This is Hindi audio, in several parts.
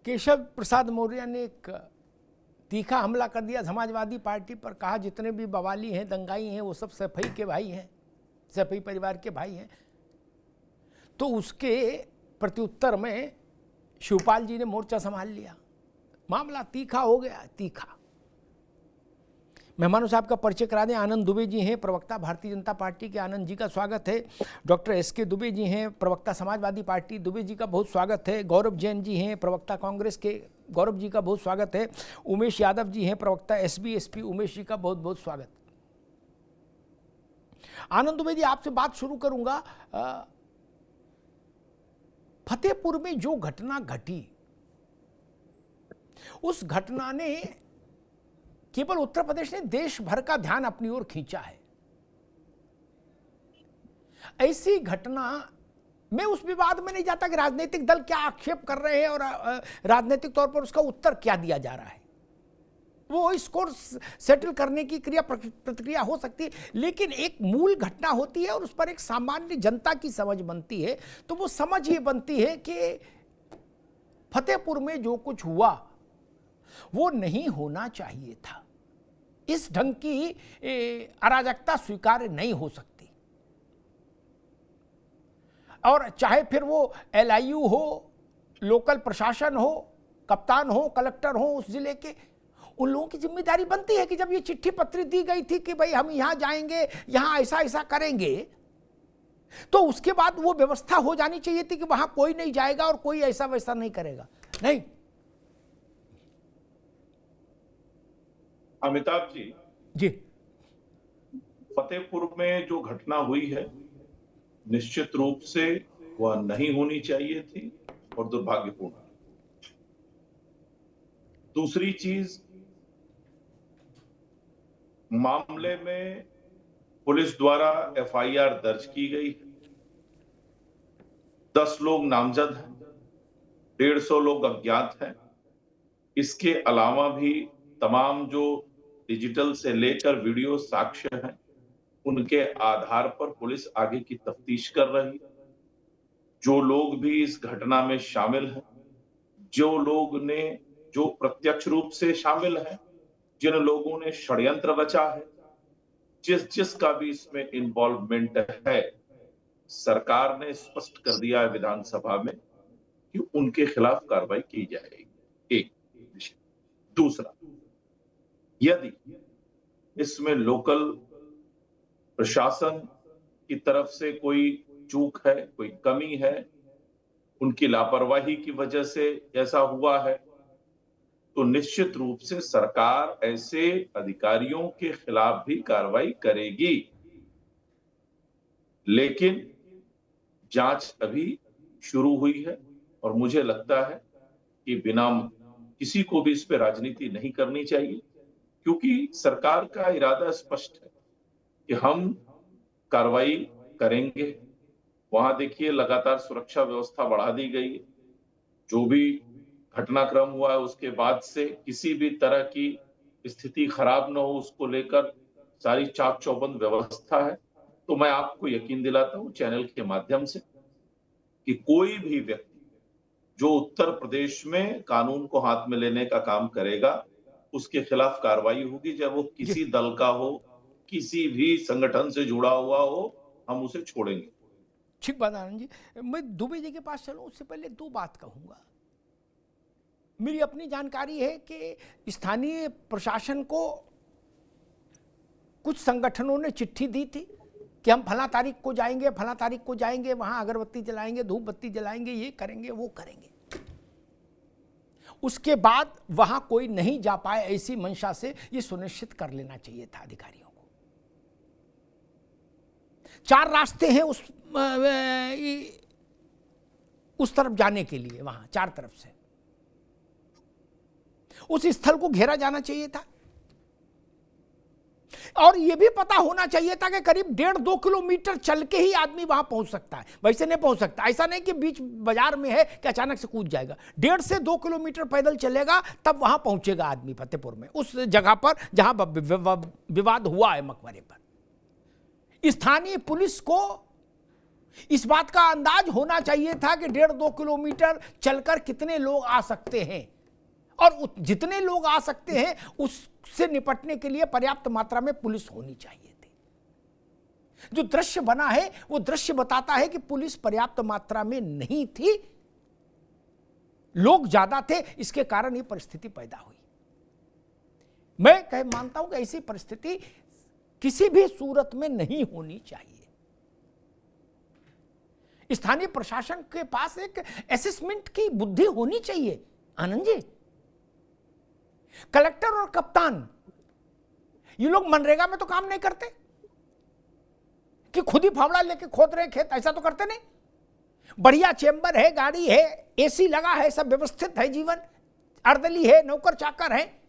केशव प्रसाद मौर्य ने एक तीखा हमला कर दिया समाजवादी पार्टी पर। कहा जितने भी बवाली हैं, दंगाई हैं, वो सब सैफई के भाई हैं, सैफई परिवार के भाई हैं। तो उसके प्रत्युत्तर में शिवपाल जी ने मोर्चा संभाल लिया, मामला तीखा हो गया, तीखा। मेहमानों साहब का परिचय करा दें। आनंद दुबे जी हैं, प्रवक्ता भारतीय जनता पार्टी के। आनंद जी का स्वागत है। Doctor S K. दुबे जी हैं, प्रवक्ता समाजवादी पार्टी। दुबे जी का बहुत स्वागत है। गौरव जैन जी हैं, प्रवक्ता कांग्रेस के। गौरव जी का बहुत स्वागत है। उमेश यादव जी हैं, प्रवक्ता एसबी। उमेश जी का बहुत बहुत स्वागत। आनंद दुबे जी, आपसे बात शुरू करूंगा। फतेहपुर में जो घटना घटी, उस घटना ने केवल उत्तर प्रदेश ने देश भर का ध्यान अपनी ओर खींचा है। ऐसी घटना में उस विवाद में नहीं जाता कि राजनीतिक दल क्या आक्षेप कर रहे हैं और राजनीतिक तौर पर उसका उत्तर क्या दिया जा रहा है। वो स्कोर सेटल करने की क्रिया प्रतिक्रिया हो सकती है, लेकिन एक मूल घटना होती है और उस पर एक सामान्य जनता की समझ बनती है। तो वो समझ ये बनती है कि फतेहपुर में जो कुछ हुआ वो नहीं होना चाहिए था। इस ढंग की अराजकता स्वीकार्य नहीं हो सकती। और चाहे फिर वो LIU हो, लोकल प्रशासन हो, कप्तान हो, कलेक्टर हो उस जिले के, उन लोगों की जिम्मेदारी बनती है कि जब ये चिट्ठी पत्री दी गई थी कि भाई हम यहां जाएंगे, यहां ऐसा ऐसा करेंगे, तो उसके बाद वो व्यवस्था हो जानी चाहिए थी कि वहां कोई नहीं जाएगा और कोई ऐसा वैसा नहीं करेगा। नहीं, अमिताभ जी, फतेहपुर में जो घटना हुई है निश्चित रूप से वह नहीं होनी चाहिए थी और दुर्भाग्यपूर्ण। दूसरी चीज, मामले में पुलिस द्वारा FIR दर्ज की गई है। 10 लोग नामजद हैं, 150 लोग अज्ञात हैं। इसके अलावा भी तमाम जो डिजिटल से लेकर वीडियो साक्ष्य हैं, उनके आधार पर पुलिस आगे की तफ्तीश कर रही है। जो लोग भी इस घटना में शामिल हैं, जो लोग ने जो प्रत्यक्ष रूप से शामिल हैं, जिन लोगों ने षड्यंत्र रचा है, जिसका भी इसमें इन्वॉल्वमेंट है, सरकार ने स्पष्ट कर दिया है विधानसभा में कि उनके खिलाफ कार्रवाई की जाएगी। एक विषय। दूसरा, यदि इसमें लोकल प्रशासन की तरफ से कोई चूक है, कोई कमी है, उनकी लापरवाही की वजह से ऐसा हुआ है, तो निश्चित रूप से सरकार ऐसे अधिकारियों के खिलाफ भी कार्रवाई करेगी। लेकिन जांच अभी शुरू हुई है और मुझे लगता है कि बिना किसी को भी इस पे राजनीति नहीं करनी चाहिए, क्योंकि सरकार का इरादा स्पष्ट है कि हम कार्रवाई करेंगे। वहां देखिए लगातार सुरक्षा व्यवस्था बढ़ा दी गई है। जो भी घटनाक्रम हुआ है उसके बाद से किसी भी तरह की स्थिति खराब न हो, उसको लेकर सारी चाक चौबंद व्यवस्था है। तो मैं आपको यकीन दिलाता हूं चैनल के माध्यम से कि कोई भी व्यक्ति जो उत्तर प्रदेश में कानून को हाथ में लेने का काम करेगा, उसके खिलाफ कार्रवाई होगी, चाहे वो किसी दल का हो, किसी भी संगठन से जुड़ा हुआ हो, हम उसे छोड़ेंगे। ठीक बात आनंद जी। मैं दुबे जी के पास चलूं उससे पहले दो बात कहूंगा। मेरी अपनी जानकारी है कि स्थानीय प्रशासन को कुछ संगठनों ने चिट्ठी दी थी कि हम फला तारीख को जाएंगे, फला तारीख को जाएंगे, वहां अगरबत्ती जलाएंगे, धूप बत्ती जलाएंगे, ये करेंगे, वो करेंगे। उसके बाद वहां कोई नहीं जा पाए, ऐसी मंशा से ये सुनिश्चित कर लेना चाहिए था अधिकारियों को। 4 रास्ते हैं उस तरफ जाने के लिए, वहां 4 तरफ से उस स्थल को घेरा जाना चाहिए था। और यह भी पता होना चाहिए था कि करीब 1.5-2 किलोमीटर चल के ही आदमी वहां पहुंच सकता है, वैसे नहीं पहुंच सकता। ऐसा नहीं कि बीच बाजार में है कि अचानक से कूद जाएगा। 1.5 से 2 किलोमीटर पैदल चलेगा तब वहां पहुंचेगा आदमी फतेहपुर में, उस जगह पर जहां विवाद हुआ है मकबरे पर। स्थानीय पुलिस को इस बात का अंदाज होना चाहिए था कि 1.5-2 किलोमीटर चलकर कितने लोग आ सकते हैं, और जितने लोग आ सकते हैं उससे निपटने के लिए पर्याप्त मात्रा में पुलिस होनी चाहिए थी। जो दृश्य बना है वो दृश्य बताता है कि पुलिस पर्याप्त मात्रा में नहीं थी, लोग ज्यादा थे, इसके कारण ये परिस्थिति पैदा हुई। मैं मानता हूं कि ऐसी परिस्थिति किसी भी सूरत में नहीं होनी चाहिए। स्थानीय प्रशासन के पास एक असेसमेंट की बुद्धि होनी चाहिए। आनंद जी, कलेक्टर और कप्तान ये लोग मनरेगा में तो काम नहीं करते कि खुद ही फावड़ा लेके खोद रहे खेत, ऐसा तो करते नहीं। बढ़िया चेंबर है, गाड़ी है, एसी लगा है, सब व्यवस्थित है, जीवन अर्दली है, नौकर चाकर है।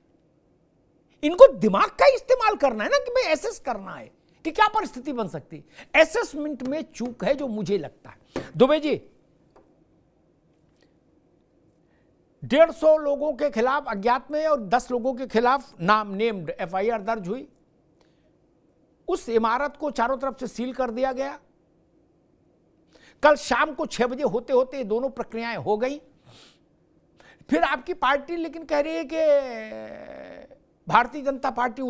इनको दिमाग का इस्तेमाल करना है ना कि भाई एसेस करना है कि क्या परिस्थिति बन सकती है। एसेसमेंट में चूक है जो मुझे लगता है। दुबे जी, 150 लोगों के खिलाफ अज्ञात में और 10 लोगों के खिलाफ नाम नेम्ड एफआईआर दर्ज हुई। उस इमारत को चारों तरफ से सील कर दिया गया। कल शाम को 6 बजे होते होते ये दोनों प्रक्रियाएं हो गई। फिर आपकी पार्टी लेकिन कह रही है कि भारतीय जनता पार्टी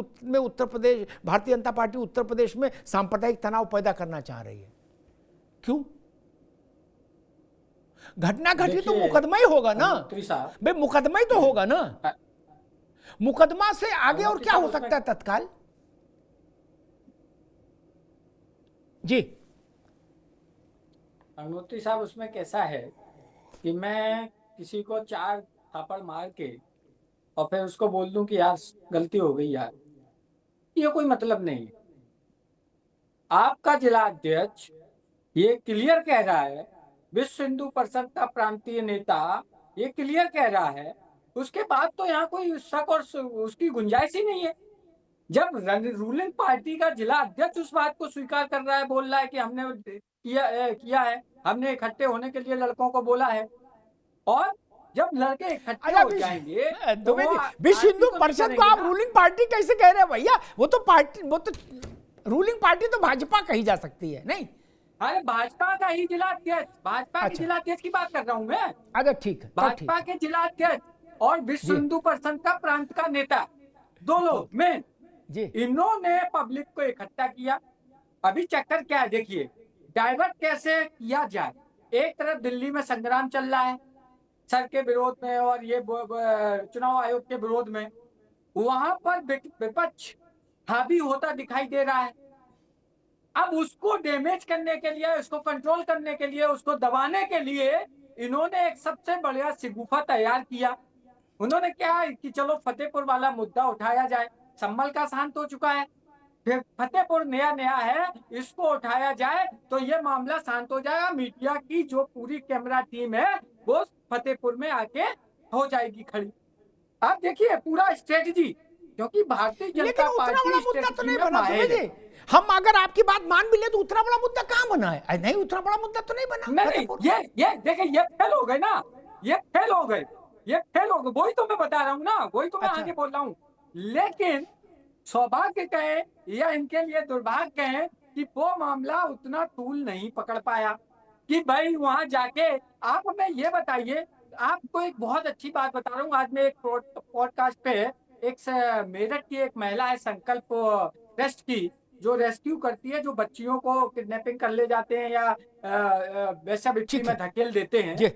उत्तर प्रदेश में सांप्रदायिक तनाव पैदा करना चाह रही है। क्यों? घटना घटी तो मुकदमा ही होगा ना भाई, मुकदमा ही तो होगा ना। मुकदमा से आगे और क्या हो सकता है तत्काल? जी अग्निहोत्री साहब, उसमें कैसा है कि मैं किसी को 4 थप्पड़ मार के और फिर उसको बोल दूं कि यार गलती हो गई यार, ये कोई मतलब नहीं है। आपका जिला अध्यक्ष ये क्लियर कह रहा है, विश्व हिंदू परिषद का प्रांतीय नेता ये क्लियर कह रहा है, उसके बाद तो यहाँ कोई शक और उसकी गुंजाइश ही नहीं है। जब रूलिंग पार्टी का जिला अध्यक्ष उस बात को स्वीकार कर रहा है, बोल रहा है कि हमने किया है, हमने इकट्ठे होने के लिए लड़कों को बोला है, और जब लड़के इकट्ठे हो जाएंगे तो विश्व हिंदू परिषद को आप रूलिंग पार्टी कैसे कह रहे हैं भैया? वो तो रूलिंग पार्टी तो भाजपा कही जा सकती है नहीं? अरे भाजपा का ही जिला अध्यक्ष, भाजपा के जिला अध्यक्ष की बात कर रहा हूँ मैं। अगर ठीक है, भाजपा के जिला अध्यक्ष और विश्व हिंदू परिषद का प्रांत का नेता, दो लोग मेन, इन्होंने पब्लिक को इकट्ठा किया। अभी चक्कर क्या है देखिए, डाइवर्ट कैसे किया जाए। एक तरफ दिल्ली में संग्राम चल रहा है सर के विरोध में और ये चुनाव आयोग के विरोध में, वहां पर विपक्ष हावी होता दिखाई दे रहा है। अब उसको डैमेज करने के लिए, उसको कंट्रोल करने के लिए, उसको दबाने के लिए इन्होंने एक सबसे बड़ा शिगुफा तैयार किया। उन्होंने क्या कि चलो फतेहपुर वाला मुद्दा उठाया जाए, संभल का शांत हो चुका है, फिर फतेहपुर नया है, इसको उठाया जाए तो ये मामला शांत हो जाएगा। मीडिया की जो पूरी कैमरा टीम है वो फतेहपुर में आके हो जाएगी खड़ी। आप देखिए पूरा स्ट्रेटजी, क्योंकि भारतीय जनता पार्टी तो नहीं बना। हम अगर आपकी बात मान भी ले तो उतना बड़ा मुद्दा कहाँ बना है? नहीं, उतना बड़ा मुद्दा तो नहीं बना। नहीं, ये देखिए, ये फेल हो गए ना, ये फेल हो गए, वही तो मैं बता रहा हूँ ना, वही तो मैं आगे बोल रहा हूँ। लेकिन सौभाग्य कहें या इनके लिए दुर्भाग्य कहें कि वो मामला उतना तूल नहीं पकड़ पाया कि भाई वहां जाके। आप हमें ये बताइए, आपको एक बहुत अच्छी बात बता रहा हूँ। आज मैं एक पॉडकास्ट पे एक मेरठ की एक महिला है, संकल्प ट्रस्ट की, जो रेस्क्यू करती है, जो बच्चियों को किडनैपिंग कर ले जाते हैं या वेश्यावृत्ति में धकेल देते हैं।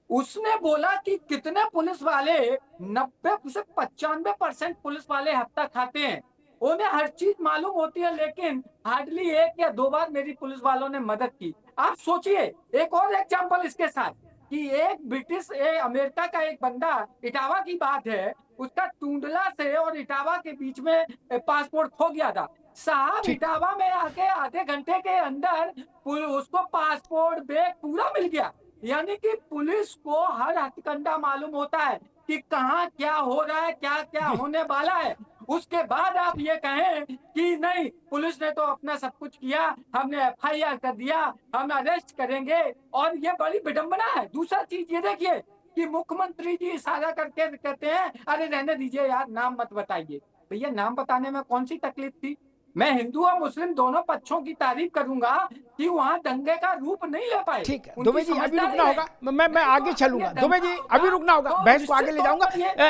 उसने बोला कि कितने पुलिस वाले 90 से 95% पुलिस वाले हफ्ता खाते हैं, उन्हें हर चीज मालूम होती है, लेकिन हार्डली 1 या 2 बार मेरी पुलिस वालों ने मदद की। आप सोचिए एक और एग्जांपल इसके साथ कि एक अमेरिका का एक बंदा, इटावा की बात है, उसका टूंडला से और इटावा के बीच में पासपोर्ट खो गया था साहब। इटावा में आके आधे घंटे के अंदर उसको पासपोर्ट बैग पूरा मिल गया। यानी कि पुलिस को हर हथकंडा मालूम होता है कि कहाँ क्या हो रहा है, क्या क्या होने वाला है। उसके बाद आप ये कहें कि नहीं, पुलिस ने तो अपना सब कुछ किया, हमने एफआईआर कर दिया, हम अरेस्ट करेंगे, और ये बड़ी विडंबना है। दूसरा चीज ये देखिए कि मुख्यमंत्री जी इशारा करके कहते हैं अरे रहने दीजिए यार, नाम मत बताइए। भैया नाम बताने में कौन सी तकलीफ थी? मैं हिंदू और मुस्लिम दोनों पक्षों की तारीफ करूंगा कि वहां दंगे का रूप नहीं ले पाए। ठीक है उनकी दुबे जी, अभी समझदारी रुकना है। होगा, मैं नहीं आगे तो चलूंगा ये दुबे जी, दंगा अभी रुकना होगा, तो बहस को आगे निश्चित ले तौर जाऊंगा। पर ये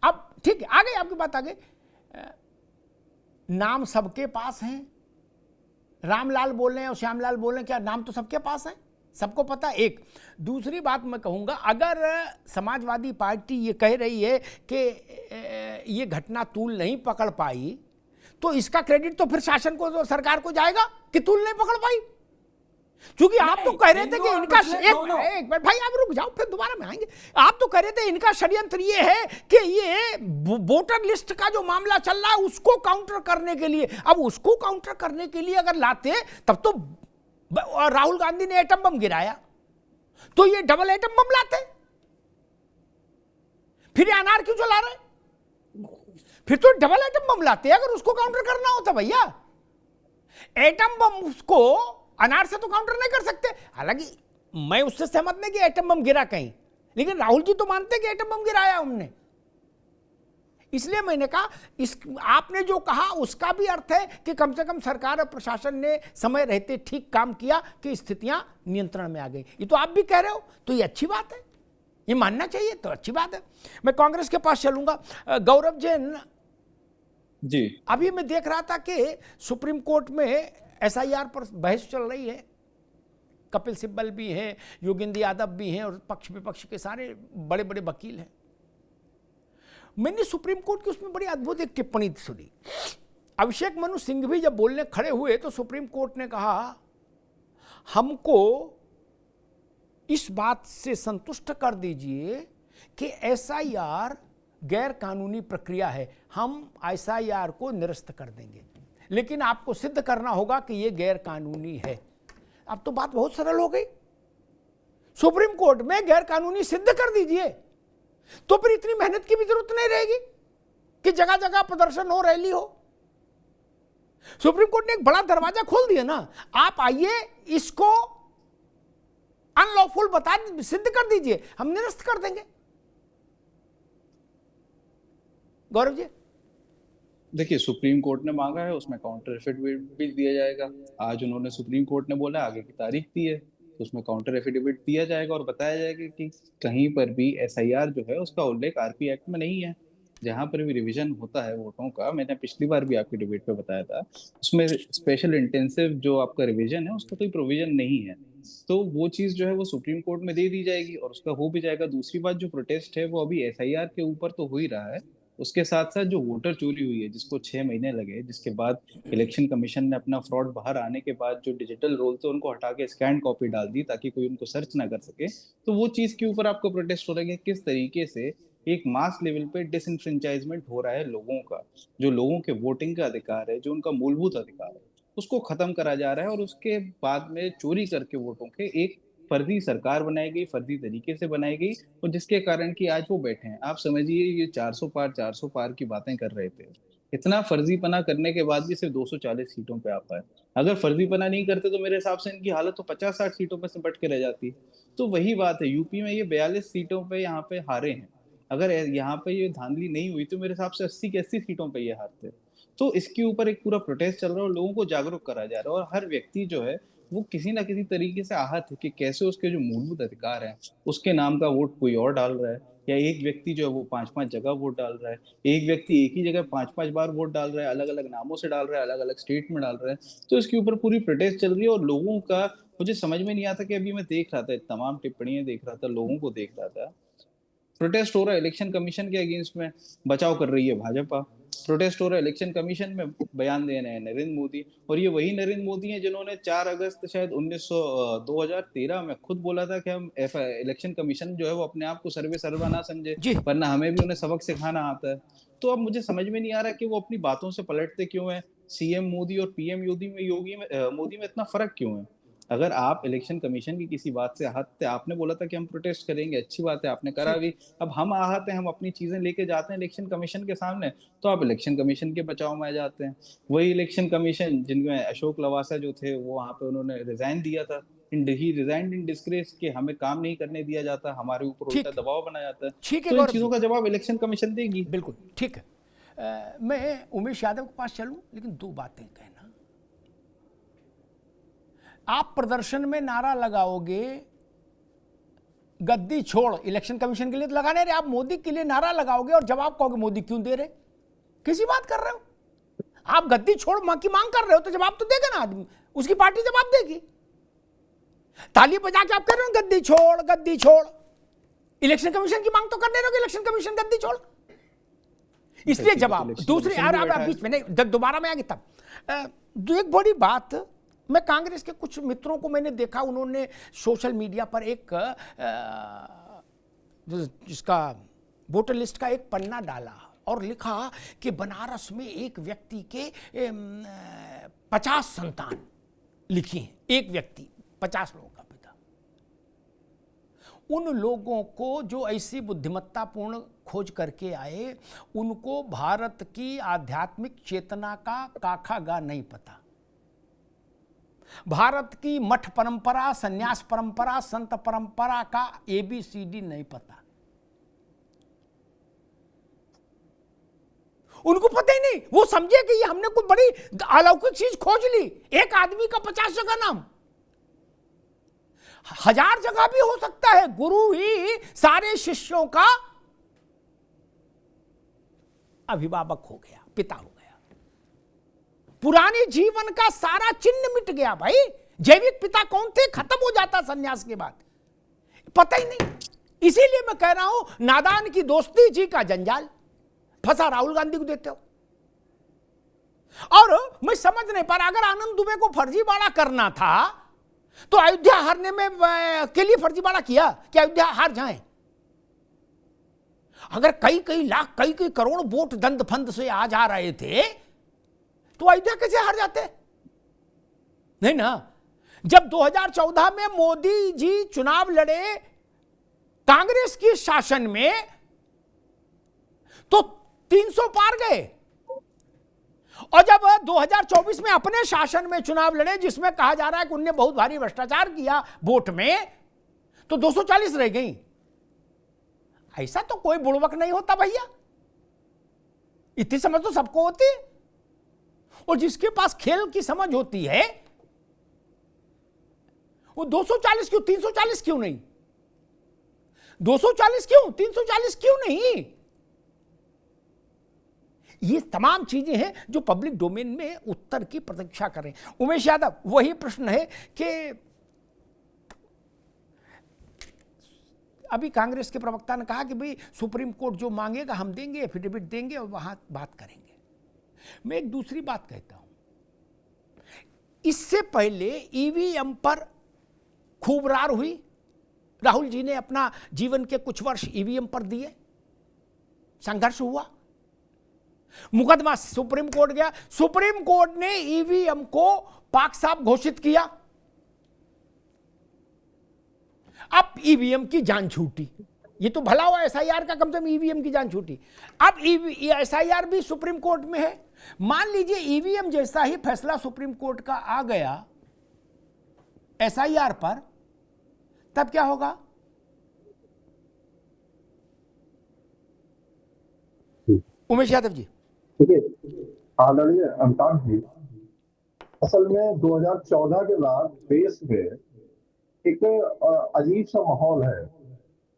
अब ठीक है, आगे आपकी बात आगे। नाम सबके पास हैं, रामलाल बोल रहे हैं और श्यामलाल बोल रहे हैं, क्या नाम तो सबके पास है, सबको पता है। एक दूसरी बात मैं कहूँगा, अगर समाजवादी पार्टी ये कह रही है कि ये घटना तूल नहीं पकड़ पाई, तो इसका क्रेडिट तो फिर शासन को, तो सरकार को जाएगा कि तूल नहीं पकड़ पाई। क्योंकि आप तो कह रहे थे कि इनका एक मिनट भाई, आप रुक जाओ, फिर दोबारा में आएंगे। आप तो कह रहे थे इनका षड्यंत्र ये है कि ये वोटर लिस्ट का जो मामला चल रहा है उसको काउंटर करने के लिए। अब उसको काउंटर करने के लिए अगर लाते, तब तो राहुल गांधी ने एटम बम गिराया, तो ये डबल एटम बम लाते, फिर ये अनार क्यों चला रहे? फिर तो डबल एटम बम लाते अगर उसको काउंटर करना होता भैया। एटम बम उसको अनार से तो काउंटर नहीं कर सकते। हालांकि मैं उससे सहमत नहीं कि एटम बम गिरा कहीं, लेकिन राहुल जी तो मानते हैं कि एटम बम गिराया हमने। इसलिए मैंने कहा, इस आपने जो कहा उसका भी अर्थ है कि कम से कम सरकार और प्रशासन ने समय रहते ठीक काम किया कि स्थितियां नियंत्रण में आ गई। ये तो आप भी कह रहे हो, तो ये अच्छी बात है, ये मानना चाहिए, तो अच्छी बात है। मैं कांग्रेस के पास चलूंगा। गौरव जैन जी, अभी मैं देख रहा था कि सुप्रीम कोर्ट में एसआईआर पर बहस चल रही है, कपिल सिब्बल भी हैं, योगेंद्र यादव भी हैं और पक्ष विपक्ष के सारे बड़े बड़े वकील हैं। मैंने सुप्रीम कोर्ट की उसमें बड़ी अद्भुत एक टिप्पणी सुनी। अभिषेक मनु सिंह भी जब बोलने खड़े हुए तो सुप्रीम कोर्ट ने कहा, हमको इस बात से संतुष्ट कर दीजिए कि एसआईआर गैर कानूनी प्रक्रिया है, हम एसआईआर को निरस्त कर देंगे, लेकिन आपको सिद्ध करना होगा कि यह गैर कानूनी है। अब तो बात बहुत सरल हो गई, सुप्रीम कोर्ट में गैर कानूनी सिद्ध कर दीजिए, तो फिर इतनी मेहनत की भी जरूरत नहीं रहेगी कि जगह जगह प्रदर्शन हो, रैली हो। सुप्रीम कोर्ट ने एक बड़ा दरवाजा खोल दिया ना, आप आइए, इसको अनलॉफुल बता, सिद्ध कर दीजिए, हम निरस्त कर देंगे। गौरव जी, देखिए सुप्रीम कोर्ट ने मांगा है, उसमें काउंटर एफिडेविट भी दिया जाएगा। आज उन्होंने, सुप्रीम कोर्ट ने बोला आगे की तारीख दी है, तो उसमें काउंटर एफिडेविट दिया जाएगा और बताया जाएगा कि कहीं पर भी एसआईआर जो है उसका उल्लेख आरपी एक्ट में नहीं है। जहां पर भी रिवीजन होता है वोटों का, मैंने पिछली बार भी आपके डिबेट पे बताया था, उसमें स्पेशल इंटेंसिव जो आपका रिवीजन है उसका कोई प्रोविजन नहीं है। तो वो चीज जो है वो सुप्रीम कोर्ट में दे दी जाएगी और उसका हो भी जाएगा। दूसरी बात, जो प्रोटेस्ट है वो अभी एसआईआर के ऊपर तो हो ही रहा है, उसके साथ साथ जो वोटर चोरी हुई है जिसको 6 महीने लगे, जिसके बाद इलेक्शन कमीशन ने अपना फ्रॉड बाहर आने के बाद जो डिजिटल रोल थे उनको हटा के स्कैन कॉपी डाल दी ताकि कोई उनको सर्च ना कर सके, तो वो चीज के ऊपर आपको प्रोटेस्ट हो रहा है। किस तरीके से एक मास लेवल पे डिसइंफ्रेंचाइजमेंट हो रहा है लोगों का, जो लोगों के वोटिंग का अधिकार है, जो उनका मूलभूत अधिकार है, उसको खत्म करा जा रहा है। और उसके बाद में चोरी करके वोटों के एक फर्जी सरकार बनाई गई, फर्जी तरीके से बनाई गई, और जिसके कारण कि आज वो बैठे हैं। आप समझिए, ये 400 पार की बातें कर रहे थे, इतना फर्जीपना करने के बाद भी सिर्फ 240 सीटों पे आ पाए। अगर फर्जीपना नहीं करते तो मेरे हिसाब से इनकी हालत तो 50-60 सीटों पे सिमट के रह जाती। तो वही बात है, यूपी में ये 42 सीटों पे यहाँ पे हारे हैं। अगर यहाँ पे ये धांधली नहीं हुई तो मेरे हिसाब से 80 की 80 सीटों पे ये हारते। तो इसके ऊपर एक पूरा प्रोटेस्ट चल रहा है और लोगों को जागरूक करा जा रहा है, और हर व्यक्ति जो है वो किसी ना किसी तरीके से आहत है कि कैसे उसके जो मूलभूत अधिकार हैं उसके नाम का वोट कोई और डाल रहा है, या एक व्यक्ति जो है वो 5-5 जगह वोट डाल रहा है, एक व्यक्ति एक ही जगह 5-5 बार वोट डाल रहा है, अलग अलग नामों से डाल रहा है, अलग अलग स्टेट में डाल रहा है। तो इसके ऊपर पूरी प्रोटेस्ट चल रही है और लोगों का मुझे समझ में नहीं आता कि अभी मैं देख रहा था, तमाम टिप्पणियां देख रहा था, लोगों को देख रहा था, प्रोटेस्ट हो रहा है इलेक्शन कमीशन के अगेंस्ट में, बचाव कर रही है भाजपा। प्रोटेस्ट हो रहा है इलेक्शन कमीशन में, बयान दे रहे हैं नरेंद्र मोदी। और ये वही नरेंद्र मोदी हैं जिन्होंने 4 अगस्त शायद 2013 में खुद बोला था कि हम इलेक्शन कमीशन जो है वो अपने आप को सर्वे सर्वा ना समझे, वरना हमें भी उन्हें सबक सिखाना आता है। तो अब मुझे समझ में नहीं आ रहा कि वो अपनी बातों से पलटते क्यों है। सीएम मोदी और पीएम मोदी में इतना फर्क क्यों है? अगर आप इलेक्शन कमीशन की किसी बात से आहत थे, आपने बोला था कि हम प्रोटेस्ट करेंगे, अच्छी बात है, आपने करा भी। अब हम आहत हैं, हम अपनी चीजें लेके जाते हैं इलेक्शन कमीशन के सामने, तो आप इलेक्शन कमीशन के बचाव में आ जाते हैं। वही इलेक्शन कमीशन जिनमें अशोक लवासा जो थे वो वहां पे उन्होंने रिजाइन दिया था, ही रिजाइंड इन डिस्ग्रेस, कि हमें काम नहीं करने दिया जाता, हमारे ऊपर उल्टा दबाव बनाया जाता है। तो इन चीजों का जवाब इलेक्शन कमीशन देगी। बिल्कुल ठीक है। मैं उमेश यादव के पास चलूं, लेकिन दो बातें कहना। आप प्रदर्शन में नारा लगाओगे गद्दी छोड़, इलेक्शन कमीशन के लिए तो लगाने रहे, आप मोदी के लिए नारा लगाओगे और जवाब कहोगे मोदी क्यों दे रहे? किसी बात कर रहे हो? आप गद्दी छोड़ मां की मांग कर रहे हो तो जवाब तो देगा ना आदमी, उसकी पार्टी जवाब देगी। ताली बजा के आप कह रहे हो गद्दी छोड़, गद्दी छोड़, इलेक्शन कमीशन की मांग तो करने रहोगे, इलेक्शन कमीशन गद्दी छोड़, इसलिए जवाब। दूसरी यार आप बीच में नहीं, दोबारा में आगे तब एक बड़ी बात, मैं कांग्रेस के कुछ मित्रों को मैंने देखा, उन्होंने सोशल मीडिया पर एक जिसका वोटर लिस्ट का एक पन्ना डाला और लिखा कि बनारस में एक व्यक्ति के 50 संतान लिखी हैं, एक व्यक्ति 50 लोगों का पिता। उन लोगों को जो ऐसी बुद्धिमत्तापूर्ण खोज करके आए, उनको भारत की आध्यात्मिक चेतना का काखा गा नहीं पता, भारत की मठ परंपरा, सन्यास परंपरा, संत परंपरा का ABCD नहीं पता, उनको पता ही नहीं। वो समझे कि ये हमने कोई बड़ी अलौकिक चीज खोज ली, एक आदमी का 50 जगह नाम, 1000 जगह भी हो सकता है। गुरु ही सारे शिष्यों का अभिभावक हो गया, पिता हो गया, पुराने जीवन का सारा चिन्ह मिट गया भाई। जैविक पिता कौन थे, खत्म हो जाता सन्यास के बाद, पता ही नहीं। इसीलिए मैं कह रहा हूं नादान की दोस्ती जी का जंजाल, फंसा राहुल गांधी को देते हो। और मैं समझ नहीं पा रहा, अगर आनंद दुबे को फर्जीवाड़ा करना था तो अयोध्या हारने में के लिए फर्जीवाड़ा किया कि अयोध्या हार जाए। अगर कई कई लाख, कई कई करोड़ वोट दंड फंद से आ जा रहे थे तो अयोध्या कैसे हार जाते? नहीं ना। जब 2014 में मोदी जी चुनाव लड़े कांग्रेस के शासन में तो 300 पार गए, और जब 2024 में अपने शासन में चुनाव लड़े जिसमें कहा जा रहा है कि उनने बहुत भारी भ्रष्टाचार किया वोट में, तो 240 रह गई। ऐसा तो कोई बुड़बक नहीं होता भैया, इतनी समझ तो सबको होती है। और जिसके पास खेल की समझ होती है वो 240 क्यों, 340 क्यों नहीं, 240 क्यों, 340 क्यों नहीं? ये तमाम चीजें हैं जो पब्लिक डोमेन में उत्तर की प्रतीक्षा करें। उमेश यादव, वही प्रश्न है कि अभी कांग्रेस के प्रवक्ता ने कहा कि भाई सुप्रीम कोर्ट जो मांगेगा हम देंगे, एफिडेविट देंगे और वहां बात करेंगे। मैं एक दूसरी बात कहता हूं, इससे पहले ईवीएम पर खूब रार हुई, राहुल जी ने अपना जीवन के कुछ वर्ष ईवीएम पर दिए, संघर्ष हुआ, मुकदमा सुप्रीम कोर्ट गया, सुप्रीम कोर्ट ने ईवीएम को पाक साफ घोषित किया। अब ईवीएम की जान छूटी, ये तो भला हुआ एसआईआर का, कम से कम ईवीएम की जान छूटी। अब एसआईआर भी सुप्रीम कोर्ट में है। मान लीजिए ईवीएम जैसा ही फैसला सुप्रीम कोर्ट का आ गया एसआईआर पर, तब क्या होगा? उमेश यादव जी। देखिए आदरणीय अमिताभ जी, असल में 2014 के बाद देश में एक अजीब सा माहौल है।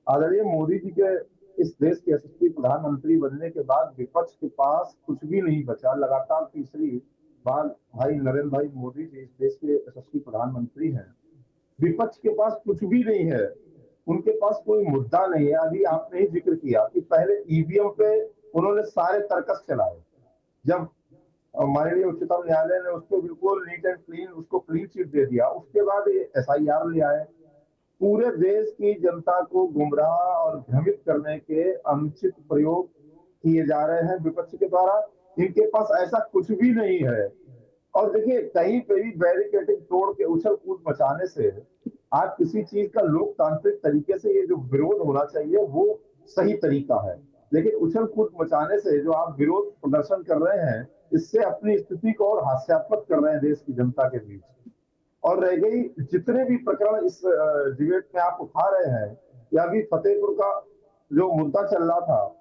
आदरणीय मोदी जी के इस देश के यशस्वी प्रधानमंत्री बनने के बाद विपक्ष के पास कुछ भी नहीं बचा। लगातार तीसरी बार भाई नरेंद्र भाई मोदी जी इस देश के यशस्वी प्रधानमंत्री हैं, विपक्ष के पास कुछ भी नहीं है, उनके पास कोई मुद्दा नहीं है। अभी आपने ही जिक्र किया कि पहले ईवीएम पे उन्होंने सारे तर्कस चलाए, जब माननीय उच्चतम न्यायालय ने उसको बिल्कुल नीट एंड क्लीन, उसको क्लीन चिट दे दिया, उसके बाद एसआईआर ले आए। पूरे देश की जनता को गुमराह और भ्रमित करने के अनुचित प्रयोग किए जा रहे हैं विपक्ष के द्वारा। इनके पास ऐसा कुछ भी नहीं है। और देखिए कहीं पे भी बैरिकेडिंग तोड़ के उछल कूद मचाने से आज किसी चीज का लोकतांत्रिक तरीके से ये जो विरोध होना चाहिए वो सही तरीका है, लेकिन उछल कूद मचाने से जो आप विरोध प्रदर्शन कर रहे हैं, इससे अपनी स्थिति को और हास्यास्पद कर रहे हैं देश की जनता के बीच। और रह गई जितने भी प्रकरण इस डिबेट में आप उठा रहे हैं, या अभी फतेहपुर का जो मुद्दा चल रहा था,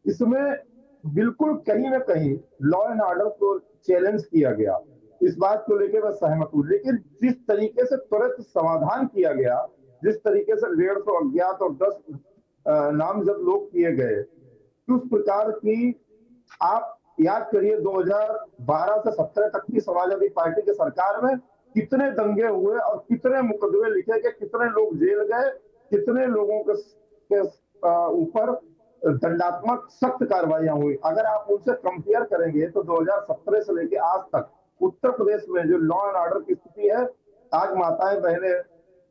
इसमें बिल्कुल कहीं ना कहीं लॉ एंड ऑर्डर को चैलेंज किया गया। इस बात को लेकर मैं सहमत हूं, लेकिन जिस तरीके से त्वरित समाधान किया गया, जिस तरीके से 150 अज्ञात और 10 नामजद लोग किए गए, उस प्रकार की आप याद करिए 2012 से 17 तक की समाजवादी पार्टी की सरकार में कितने दंगे हुए और कितने मुकदमे लिखे गए, कितने लोग जेल गए, कितने लोगों के ऊपर दंडात्मक सख्त कार्रवाइयां हुई। अगर आप उनसे कंपेयर करेंगे तो 2017 से लेकर आज तक उत्तर प्रदेश में जो लॉ एंड ऑर्डर की स्थिति है, आज माताएं बहनें,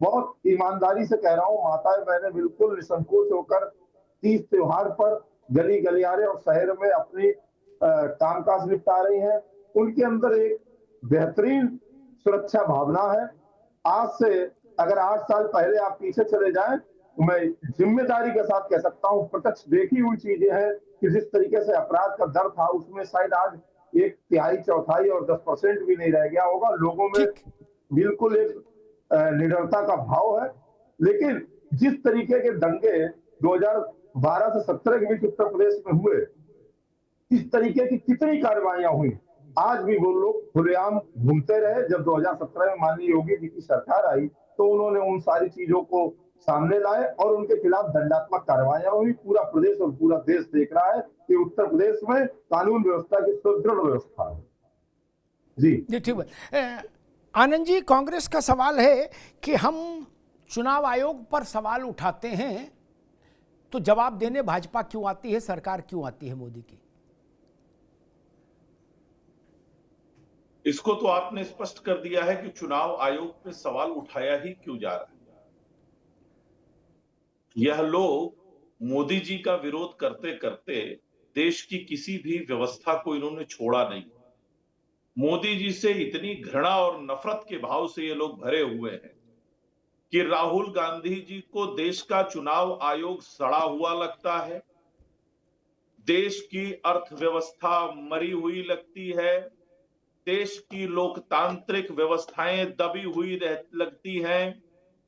बहुत ईमानदारी से कह रहा हूं, माताएं बहनें बिल्कुल निसंकोच होकर तीज त्योहार पर गली गलियारे और शहर में अपनी कामकाज निपटा रही हैं। उनके अंदर एक बेहतरीन सुरक्षा भावना है। आज से अगर 8 साल पहले आप पीछे चले जाएं, तो मैं जिम्मेदारी के साथ कह सकता हूं, प्रत्यक्ष देखी हुई चीजें हैं कि जिस तरीके से अपराध का दर था, उसमें शायद आज 1/3, 1/4 और 10% भी नहीं रह गया होगा। लोगों में बिल्कुल एक निडरता का भाव है। लेकिन जिस तरीके के दंगे 2012 से 17 के बीच उत्तर प्रदेश में हुए, इस तरीके की कितनी कार्रवाइयां हुई, आज भी वो लोग खुलेआम घूमते रहे। जब 2017 में माननीय योगी जी की सरकार आई तो उन्होंने उन सारी चीजों को सामने लाए और उनके खिलाफ दंडात्मक कार्रवाइयां हुई। पूरा प्रदेश और पूरा देश देख रहा है कि उत्तर प्रदेश में कानून व्यवस्था की सुदृढ़ व्यवस्था है। जी ठीक है। आनंद जी, कांग्रेस का सवाल है कि हम चुनाव आयोग पर सवाल उठाते हैं तो जवाब देने भाजपा क्यों आती है, सरकार क्यों आती है मोदी की? इसको तो आपने स्पष्ट कर दिया है कि चुनाव आयोग पे सवाल उठाया ही क्यों जा रहा है। यह लोग मोदी जी का विरोध करते करते देश की किसी भी व्यवस्था को इन्होंने छोड़ा नहीं। मोदी जी से इतनी घृणा और नफरत के भाव से ये लोग भरे हुए हैं कि राहुल गांधी जी को देश का चुनाव आयोग सड़ा हुआ लगता है, देश की अर्थव्यवस्था मरी हुई लगती है, देश की लोकतांत्रिक व्यवस्थाएं दबी हुई लगती हैं,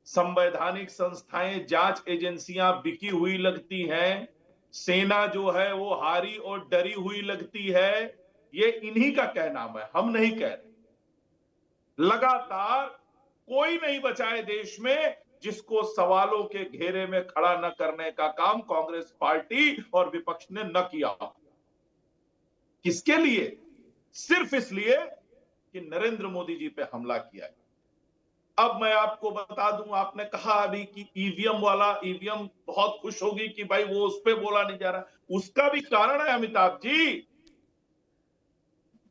संवैधानिक संस्थाएं, जांच एजेंसियां बिकी हुई लगती हैं, सेना जो है वो हारी और डरी हुई लगती है। ये इन्हीं का कहना है, हम नहीं कह रहे। लगातार कोई नहीं बचा है देश में जिसको सवालों के घेरे में खड़ा न करने का काम कांग्रेस पार्टी और विपक्ष ने न किया। किसके लिए? सिर्फ इसलिए कि नरेंद्र मोदी जी पे हमला किया है। अब मैं आपको बता दूं, आपने कहा अभी कि ईवीएम बहुत खुश होगी कि भाई वो उस पे बोला नहीं जा रहा। उसका भी कारण है अमिताभ जी।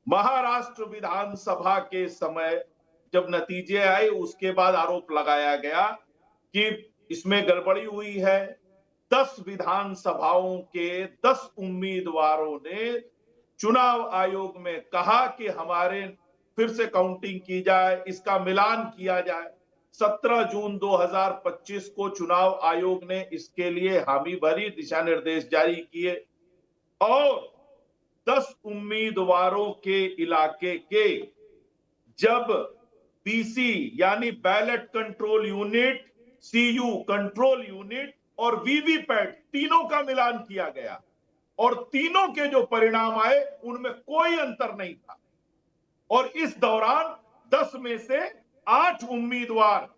महाराष्ट्र विधानसभा के समय जब नतीजे आए उसके बाद आरोप लगाया गया कि इसमें गड़बड़ी हुई है। 10 विधानसभाओं के 10 उम्मीदवारों ने चुनाव आयोग में कहा कि हमारे फिर से काउंटिंग की जाए, इसका मिलान किया जाए। 17 जून 2025 को चुनाव आयोग ने इसके लिए हामी भरी, दिशा निर्देश जारी किए और 10 उम्मीदवारों के इलाके के जब बीसी यानी ballot control unit, CU control unit और वीवीपैट तीनों का मिलान किया गया और तीनों के जो परिणाम आए उनमें कोई अंतर नहीं था। और इस दौरान 10 में से 8 उम्मीदवार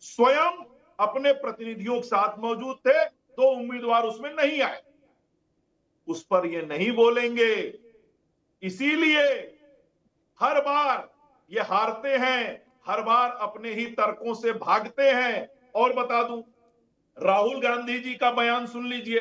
स्वयं अपने प्रतिनिधियों के साथ मौजूद थे, 2 उम्मीदवार उसमें नहीं आए। उस पर ये नहीं बोलेंगे, इसीलिए हर बार ये हारते हैं, हर बार अपने ही तर्कों से भागते हैं। और बता दूं, राहुल गांधी जी का बयान सुन लीजिए।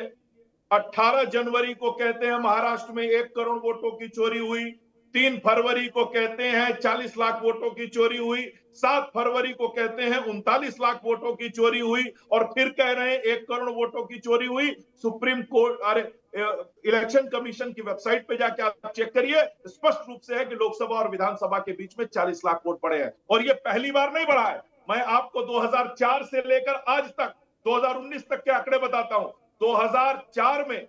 18 जनवरी को कहते हैं महाराष्ट्र में 1 करोड़ वोटों की चोरी हुई, 3 फरवरी को कहते हैं 40 लाख वोटों की चोरी हुई, 7 फरवरी को कहते हैं 39 लाख वोटों की चोरी हुई और फिर कह रहे हैं 1 करोड़ वोटों की चोरी हुई। सुप्रीम कोर्ट, अरे इलेक्शन कमीशन की वेबसाइट पे जाके आप चेक करिए, स्पष्ट रूप से है कि लोकसभा और विधानसभा के बीच में 40 लाख वोट पड़े हैं। और ये पहली बार नहीं बढ़ा है। मैं आपको 2004 से लेकर आज तक 2019 तक के आंकड़े बताता हूं। 2004 में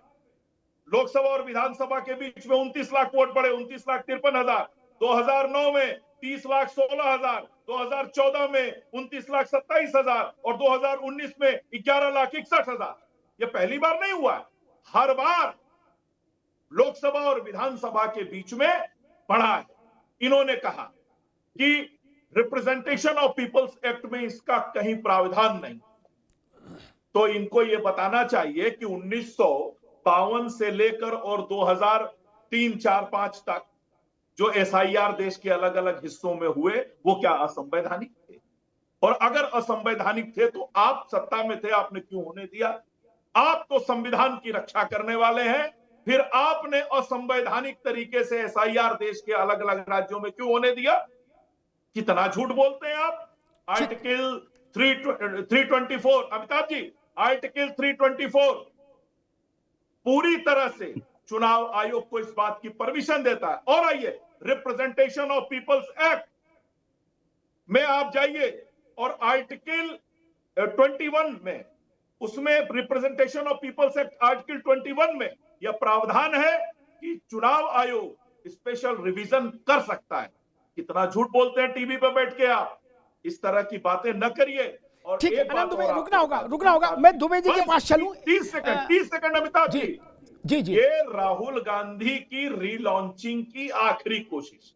लोकसभा और विधानसभा के बीच में 29 लाख वोट पड़े, 29,53,000। 2009 में 30,16,000, 2014 में 29,27,000 और 2019 में 11,61,000। यह पहली बार नहीं हुआ है। हर बार लोकसभा और विधानसभा के बीच में पड़ा है। इन्होंने कहा कि रिप्रेजेंटेशन ऑफ पीपल्स एक्ट में इसका कहीं प्रावधान नहीं, तो इनको यह बताना चाहिए कि 1952 से लेकर और 2003, 4, 5 तक जो एसआईआर देश के अलग अलग हिस्सों में हुए वो क्या असंवैधानिक थे? और अगर असंवैधानिक थे तो आप सत्ता में थे, आपने क्यों होने दिया? आप तो संविधान की रक्षा करने वाले हैं, फिर आपने असंवैधानिक तरीके से एसआईआर देश के अलग अलग राज्यों में क्यों होने दिया? कितना झूठ बोलते हैं आप। आर्टिकल 324, अमिताभ जी, आर्टिकल 324 पूरी तरह से चुनाव आयोग को इस बात की परमिशन देता है। और आइए रिप्रेजेंटेशन ऑफ पीपल्स एक्ट में आप जाइए और आर्टिकल 21 में, उसमें representation of people's act article 21 में यह प्रावधान है कि चुनाव आयोग स्पेशल रिवीजन कर सकता है। कितना झूठ बोलते हैं टीवी पे बैठ के आप। इस तरह की बातें न करिए। और ठीक है, एक बात दुबे, और रुकना आपको होगा। मैं दुबे जी के पास चलूं। 30 सेकंड अमिताभ जी। जी जी, ये राहुल गांधी की रीलॉन्चिंग की आखिरी कोशिश।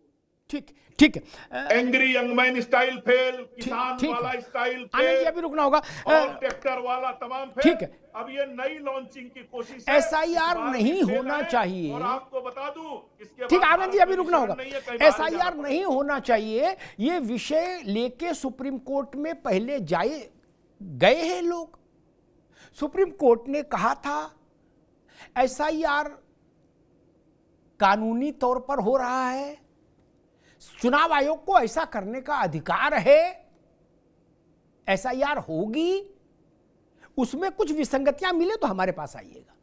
ठीक है। Angry young man style fail, किसान ठीक वाला है। स्टाइल आनंद जी फेल, अभी रुकना होगा। और ट्रैक्टर वाला तमाम फेल। ठीक है। अब ये नई लॉन्चिंग की कोशिश है। एसआईआर इस बार नहीं भी फेल होना है। चाहिए। और आपको बता दूं, इसके ठीक, बाद आनंद जी भारत अभी में रुकना होगा। निशान नहीं है, कहीं बाहर जाना एसआईआर पड़ेगा। नहीं होना चाहिए, ये विषय लेके सुप्रीम कोर्ट में पहले गए हैं लोग। सुप्रीम कोर्ट ने कहा था एसआईआर कानूनी तौर पर हो रहा है, चुनाव आयोग को ऐसा करने का अधिकार है, एसआईआर होगी, उसमें कुछ विसंगतियां मिले तो हमारे पास आइएगा,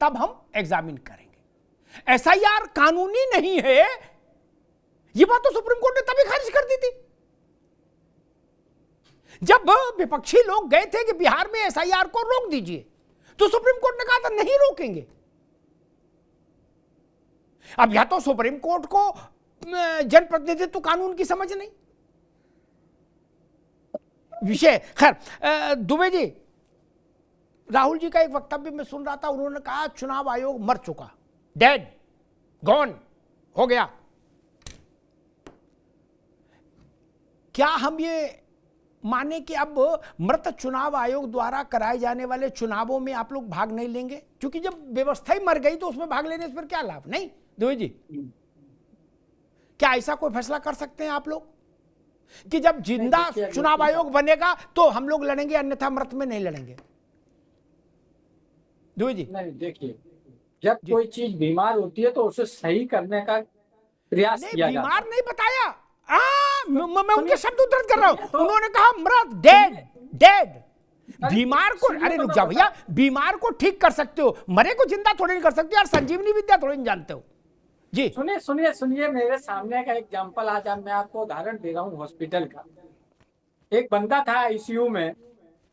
तब हम एग्जामिन करेंगे। एसआईआर कानूनी नहीं है, यह बात तो सुप्रीम कोर्ट ने तभी खारिज कर दी थी जब विपक्षी लोग गए थे कि बिहार में एसआईआर को रोक दीजिए, तो सुप्रीम कोर्ट ने कहा था नहीं रोकेंगे। अब या तो सुप्रीम कोर्ट को जनप्रतिनिधित्व कानून की समझ नहीं, विषय खैर। दुबे जी, राहुल जी का एक वक्तव्य मैं सुन रहा था, उन्होंने कहा चुनाव आयोग मर चुका, डेड, गॉन हो गया। क्या हम ये माने कि अब मृत चुनाव आयोग द्वारा कराए जाने वाले चुनावों में आप लोग भाग नहीं लेंगे? क्योंकि जब व्यवस्था ही मर गई तो उसमें भाग लेने से फिर क्या लाभ? नहीं दुबे जी, क्या ऐसा कोई फैसला कर सकते हैं आप लोग कि जब जिंदा चुनाव आयोग बनेगा तो हम लोग लड़ेंगे, अन्यथा मृत में नहीं लड़ेंगे? दुबे जी नहीं, देखिए, जब कोई चीज बीमार होती है तो उसे सही करने का प्रयास किया जाता है। बीमार नहीं बताया, मैं उनके शब्द उद्धृत कर रहा हूं। उन्होंने कहा मृत, डेड। बीमार को, अरे रुक जाओ भैया, बीमार को ठीक कर सकते हो, मरे को जिंदा थोड़ी नहीं कर सकते यार। संजीवनी विद्या थोड़ी नहीं जानते हो जी। सुनिए, मेरे सामने का एग्जांपल आज मैं आपको उदाहरण दे रहा हूँ हॉस्पिटल का। एक बंदा था आईसीयू में,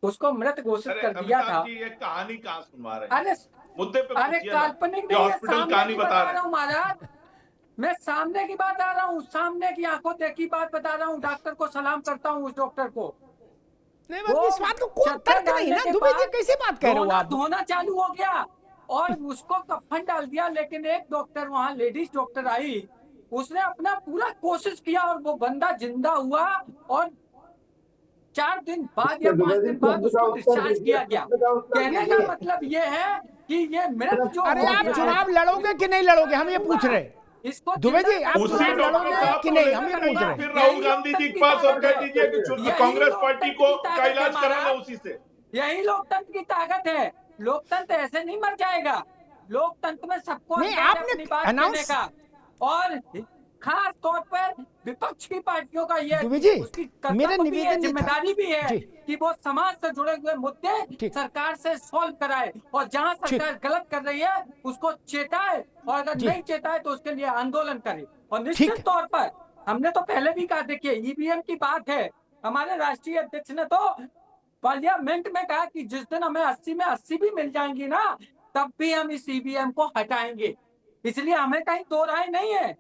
उसको मृत घोषित कर दिया था। जी, ये कहानी कहाँ सुनवा रहे हैं? अरे मुद्दे पे अरे पूछिए ना। काल्पनिक ये नहीं है, हॉस्पिटल सामने कहानी की बता बता रहे रहा हूँ महाराज। मैं सामने की बात आ रहा हूँ, सामने की आंखों देखी बात बता रहा हूँ। डॉक्टर को सलाम करता हूँ, उस डॉक्टर को। नहीं, इस बात को कोई तर्क नहीं ना दुबे जी, कैसे बात कह रहे हो आप? धोना चालू हो गया और उसको कफन डाल दिया। लेकिन एक डॉक्टर, वहाँ लेडीज डॉक्टर आई, उसने अपना पूरा कोशिश किया और वो बंदा जिंदा हुआ। और 4 दिन बाद या 5 दिन बाद उसको डिस्चार्ज किया गया। कहने का मतलब ये है कि ये मृत जो अरे आप चुनाव लड़ोगे कि नहीं लड़ोगे, हम ये पूछ रहे हैं। इसको दुबे जी, आप उसी चुनाव डॉक्टर लड़ोगे साहब कि को नहीं, हम ये लेकर पूछ रहे हैं। फिर राहुल गांधी जी के पास और कह दीजिए कि कांग्रेस पार्टी को का इलाज कराना उसी से। यही लोकतंत्र की ताकत है। लोकतंत्र ऐसे नहीं मर जाएगा। लोकतंत्र में सबको नहीं, अधिकार है आपने अपनी बात announce- कहने का। और खास तौर पर विपक्ष की पार्टियों का ये दुबे जी, उसकी मेरा कर्तव्य भी है, निवेदन ये था। जिम्मेदारी भी है जी। कि वो समाज से जुड़े हुए मुद्दे ठीक। सरकार से सॉल्व कराए। और जहां सरकार गलत कर रही है उसको चेताए, और अगर जी। नहीं चेताए तो उसके लिए आंदोलन करे। और ठीक निश्चित है। तौर पर हमने तो पहले भी कहा, देखिए ईवीएम की बात है, हमारे राष्ट्रीय अध्यक्ष ने तो पार्लियामेंट में कहा कि जिस दिन हमें 80 में 80 भी मिल जाएंगी ना, तब भी हम इस ईवीएम को हटाएंगे। इसलिए हमें कहीं दो राय नहीं है,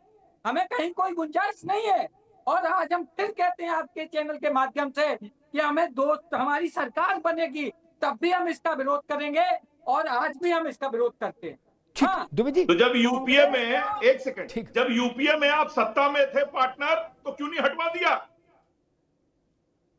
हमें कहीं कोई गुंजाइश नहीं है। और आज हम फिर कहते हैं आपके चैनल के माध्यम से कि हमारी सरकार बनेगी, तब भी हम इसका विरोध करेंगे। और आज भी हम इसका विरोध करते हैं। ठीक हाँ, दुबे जी, तो जब यूपीए में, कांग्रेस एक सेकंड, ठीक। जब यूपीए में आप सत्ता में थे पार्टनर, तो क्यों नहीं हटवा दिया?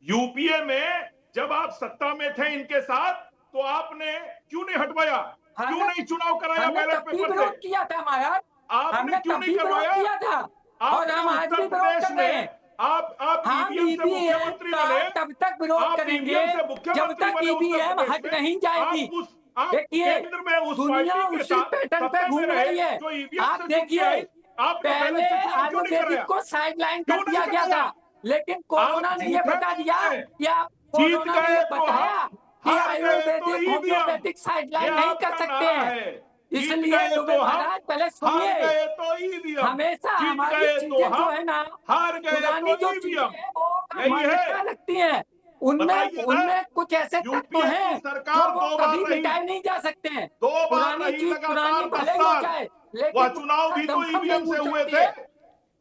यूपीए में जब आप सत्ता में थे इनके साथ, तो आपने क्यों नहीं हटवाया? क्यों हमने नहीं चुनाव कराया हमने बैलेट तब भी पेपर विरोध से? किया था महाराज, आपने हमने क्यों तब नहीं भी विरोध करवाया? किया था और आपने हम आज भी उत्तर विरोध प्रदेश कर रहे में, हैं। आप हम ईवीएम से ईवीएम मुख्यमंत्री का बने, तब तक विरोध आप करेंगे ईवीएम से जब मुख्यमंत्री तक बने उत्तर ईवीएम प्रदेश हट में। नहीं जाएगी। आप देखिए, केंद्र में उस दुनिया पार्टी के उसी साथ पैटर्न पे सत्ता में घूम रहे रही है। जो ईवीएम आप से चुन के देखिए, आई। आपने पहले बैलेट से चुनाव क्यों नहीं आयुर्वेदिक कराया? को साइडलाइन क्यों कर नहीं दिया गया कराया? था, लेकिन कोरोना आप ने ये झूठे बता लोग दिया हैं। कि आप जीत कोरोना ने गए ये तो बताया कि हार गए तो आयुर्वेदिक ईवीएम, होम्योपैथिक ये साइडलाइन नहीं कर आपका सकते नारा हैं। है। जीत इसलिए गए दुबे तो हम, महाराज पहले हार सुनिए, गए तो ईवीएम, हमेशा जीत हमारी गए तो चीजें जो हम, है ना, हार गए पुरानी तो जो चीजें ईवीएम। हैं वो यही मान्यता है, रखती हैं। उनमें बताइए ना। उनमें कुछ ऐसे तत्व यूपीए की हैं जो सरकार वो 2 बार कभी रही, मिटाए नहीं जा सकते हैं। 2 बार पुरानी रही चीज पुरानी लगातार 10 भले ही हो साल। जाए, वह लेकिन चुनाव भी तो दमखम ईवीएम नहीं से भूल हुए सकती थे। है।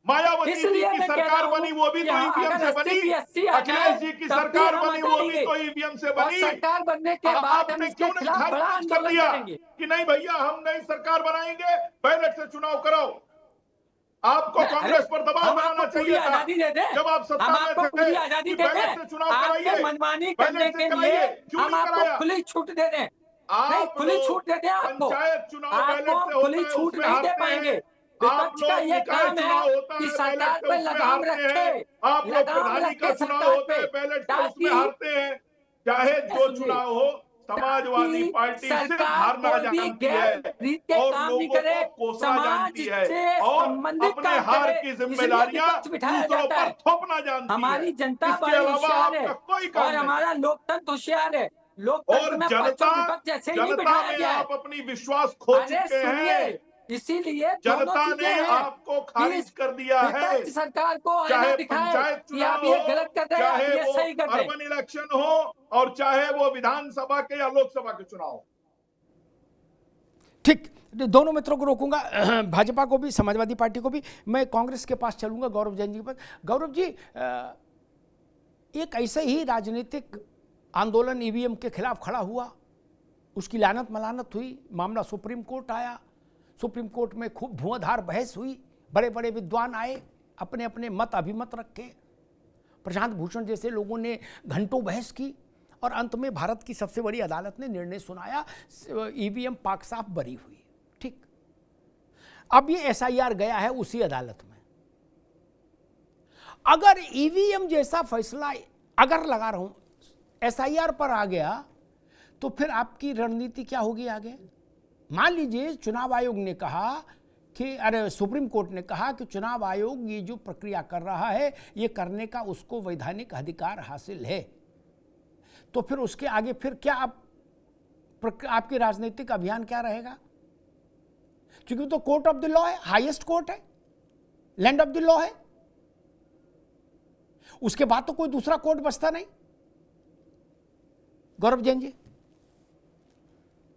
मायावती जी इसलिए की मैं कह रहा सरकार हूँ बनी, वो भी कि तो हाँ, ईवीएम अगर से 80 बनी। की 80 आ अखिलेश जाए जी की तब भी सरकार हम बनी, वो भी हटाएंगे तो ईवीएम से और बनी। सरकार बनने के बाद हम आपने इसके क्यों नहीं खिलाफ बड़ा खारिज कर आंदोलन दिया करेंगे। कि नहीं भैया हम नई सरकार बनाएंगे, बैलेट से चुनाव कराओ? आपको अरे कांग्रेस पर दबाव हम आपको बनाना पूरी चाहिए था आजादी दे दें, जब आप हम सत्ता में आपको थे पूरी आजादी कि दे बैलेट दें, से चुनाव आपके कराइए, मनमानी करने बैलेट से के लिए कराइए। क्यों हम नहीं आपको कराया? खुली छूट दे दें। नहीं, आप खुली छूट दे लोग दें आपको पंचायत चुनाव आपको बैलेट हम से होता खुली है, छूट उसमें नहीं दे हारते पाएंगे। हैं। आप विपक्ष का लोग ये निकाय काम है चुनाव होता कि है बैलेट सरकार से, पे उसमें लगाम हारते रखे, हैं। आप लोग लगाम प्रधानी का रखे चुनाव सरकार होता पे, है बैलेट से, उसमें ताकि हारते हैं। चाहे जो सुनिए, चुनाव हो, समाजवादी ताकि पार्टी सिर्फ सरकार हारना कोई भी जानती है गैर रीत के और काम नहीं लोगों करे, को कोसना समाज जानती है से और संबंधित अपने काम हार करे, की इसलिए जिम्मेदारियां विपक्ष बिठाया दूसरों जाता पर है। थोपना जानती है। हमारी जनता इसके बड़ी अलावा होशियार है आपका कोई और काम नहीं। हमारा लोकतंत्र होशियार है। लोकतंत्र और में पक्ष और विपक्ष ऐसे ही नहीं जनता बिठाया में गया है। आप अपनी विश्वास खो अरे चुके सुनिए, हैं। इसीलिए दोनों जनता चीजें ने हैं आपको कि खारिज कर दिया है। विपक्ष सरकार को आईना चाहे दिखाए पंचायत कि आप चुनाव ये हो, गलत कर रहे हैं, आप चाहे ये वो सही कर रहे हैं। अर्बन इलेक्शन हो और चाहे वो विधानसभा के या लोकसभा के चुनाव हो। ठीक, दोनों मित्रों को रोकूंगा, भाजपा को भी, समाजवादी पार्टी को भी। मैं कांग्रेस के पास चलूंगा, गौरव जैन जी के पास। गौरव जी, एक ऐसे ही राजनीतिक आंदोलन ईवीएम के खिलाफ खड़ा हुआ, उसकी लानत मलानत हुई, मामला सुप्रीम कोर्ट आया, सुप्रीम कोर्ट में खूब धुआंधार बहस हुई, बड़े बड़े विद्वान आए, अपने अपने मत अभिमत रखे, प्रशांत भूषण जैसे लोगों ने घंटों बहस की और अंत में भारत की सबसे बड़ी अदालत ने निर्णय सुनाया, ईवीएम पाक साफ बरी हुई। ठीक, अब ये एसआईआर गया है उसी अदालत में। अगर ईवीएम जैसा फैसला, अगर लगा रहा हूं, एसआईआर पर आ गया तो फिर आपकी रणनीति क्या होगी आगे? मान लीजिए चुनाव आयोग ने कहा कि, अरे सुप्रीम कोर्ट ने कहा कि चुनाव आयोग ये जो प्रक्रिया कर रहा है ये करने का उसको वैधानिक अधिकार हासिल है, तो फिर उसके आगे फिर क्या आपकी राजनीतिक अभियान क्या रहेगा? क्योंकि तो कोर्ट ऑफ द लॉ है, हाईएस्ट कोर्ट है, लैंड ऑफ द लॉ है, उसके बाद तो कोई दूसरा कोर्ट बचता नहीं। गौरव जैन जी,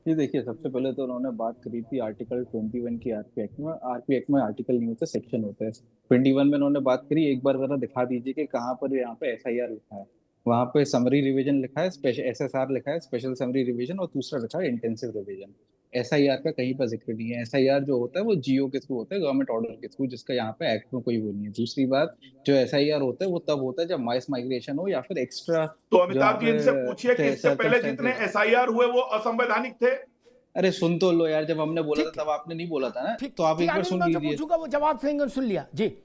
ये देखिए, सबसे पहले तो उन्होंने बात करी थी आर्टिकल 21 की आरपी एक्ट में। आरपी एक्ट में आर्टिकल नहीं होता, सेक्शन होता है। 21 में उन्होंने बात करी, एक बार जरा दिखा दीजिए कि कहाँ पर यहाँ पे एसआईआर लिखा है। वहाँ पे समरी रिवीजन लिखा है, स्पेशल एसएसआर लिखा है, स्पेशल समरी रिवीजन, और दूसरा लिखा है इंटेंसिव रिवीजन। एसआईआर का कहीं पर जिक्र नहीं है। एसआईआर जो होता है वो जीओ के थ्रू होता है, गवर्नमेंट ऑर्डर के थ्रू, जिसका यहाँ पे एक्ट में कोई वो नहीं है। दूसरी बात, जो एसआईआर होता है वो तब होता है जब मास माइग्रेशन हो या फिर एक्स्ट्रा। तो अमिताभ जी इनसे पूछिए कि इससे पहले जितने एसआईआर हुए वो असंवैधानिक थे। अरे सुन तो लो यार, जब हमने बोला था तब आपने नहीं बोला था ना, तो आप एक बार सुन लीजिए। पूछूंगा, वो जवाब सुन लिया जी,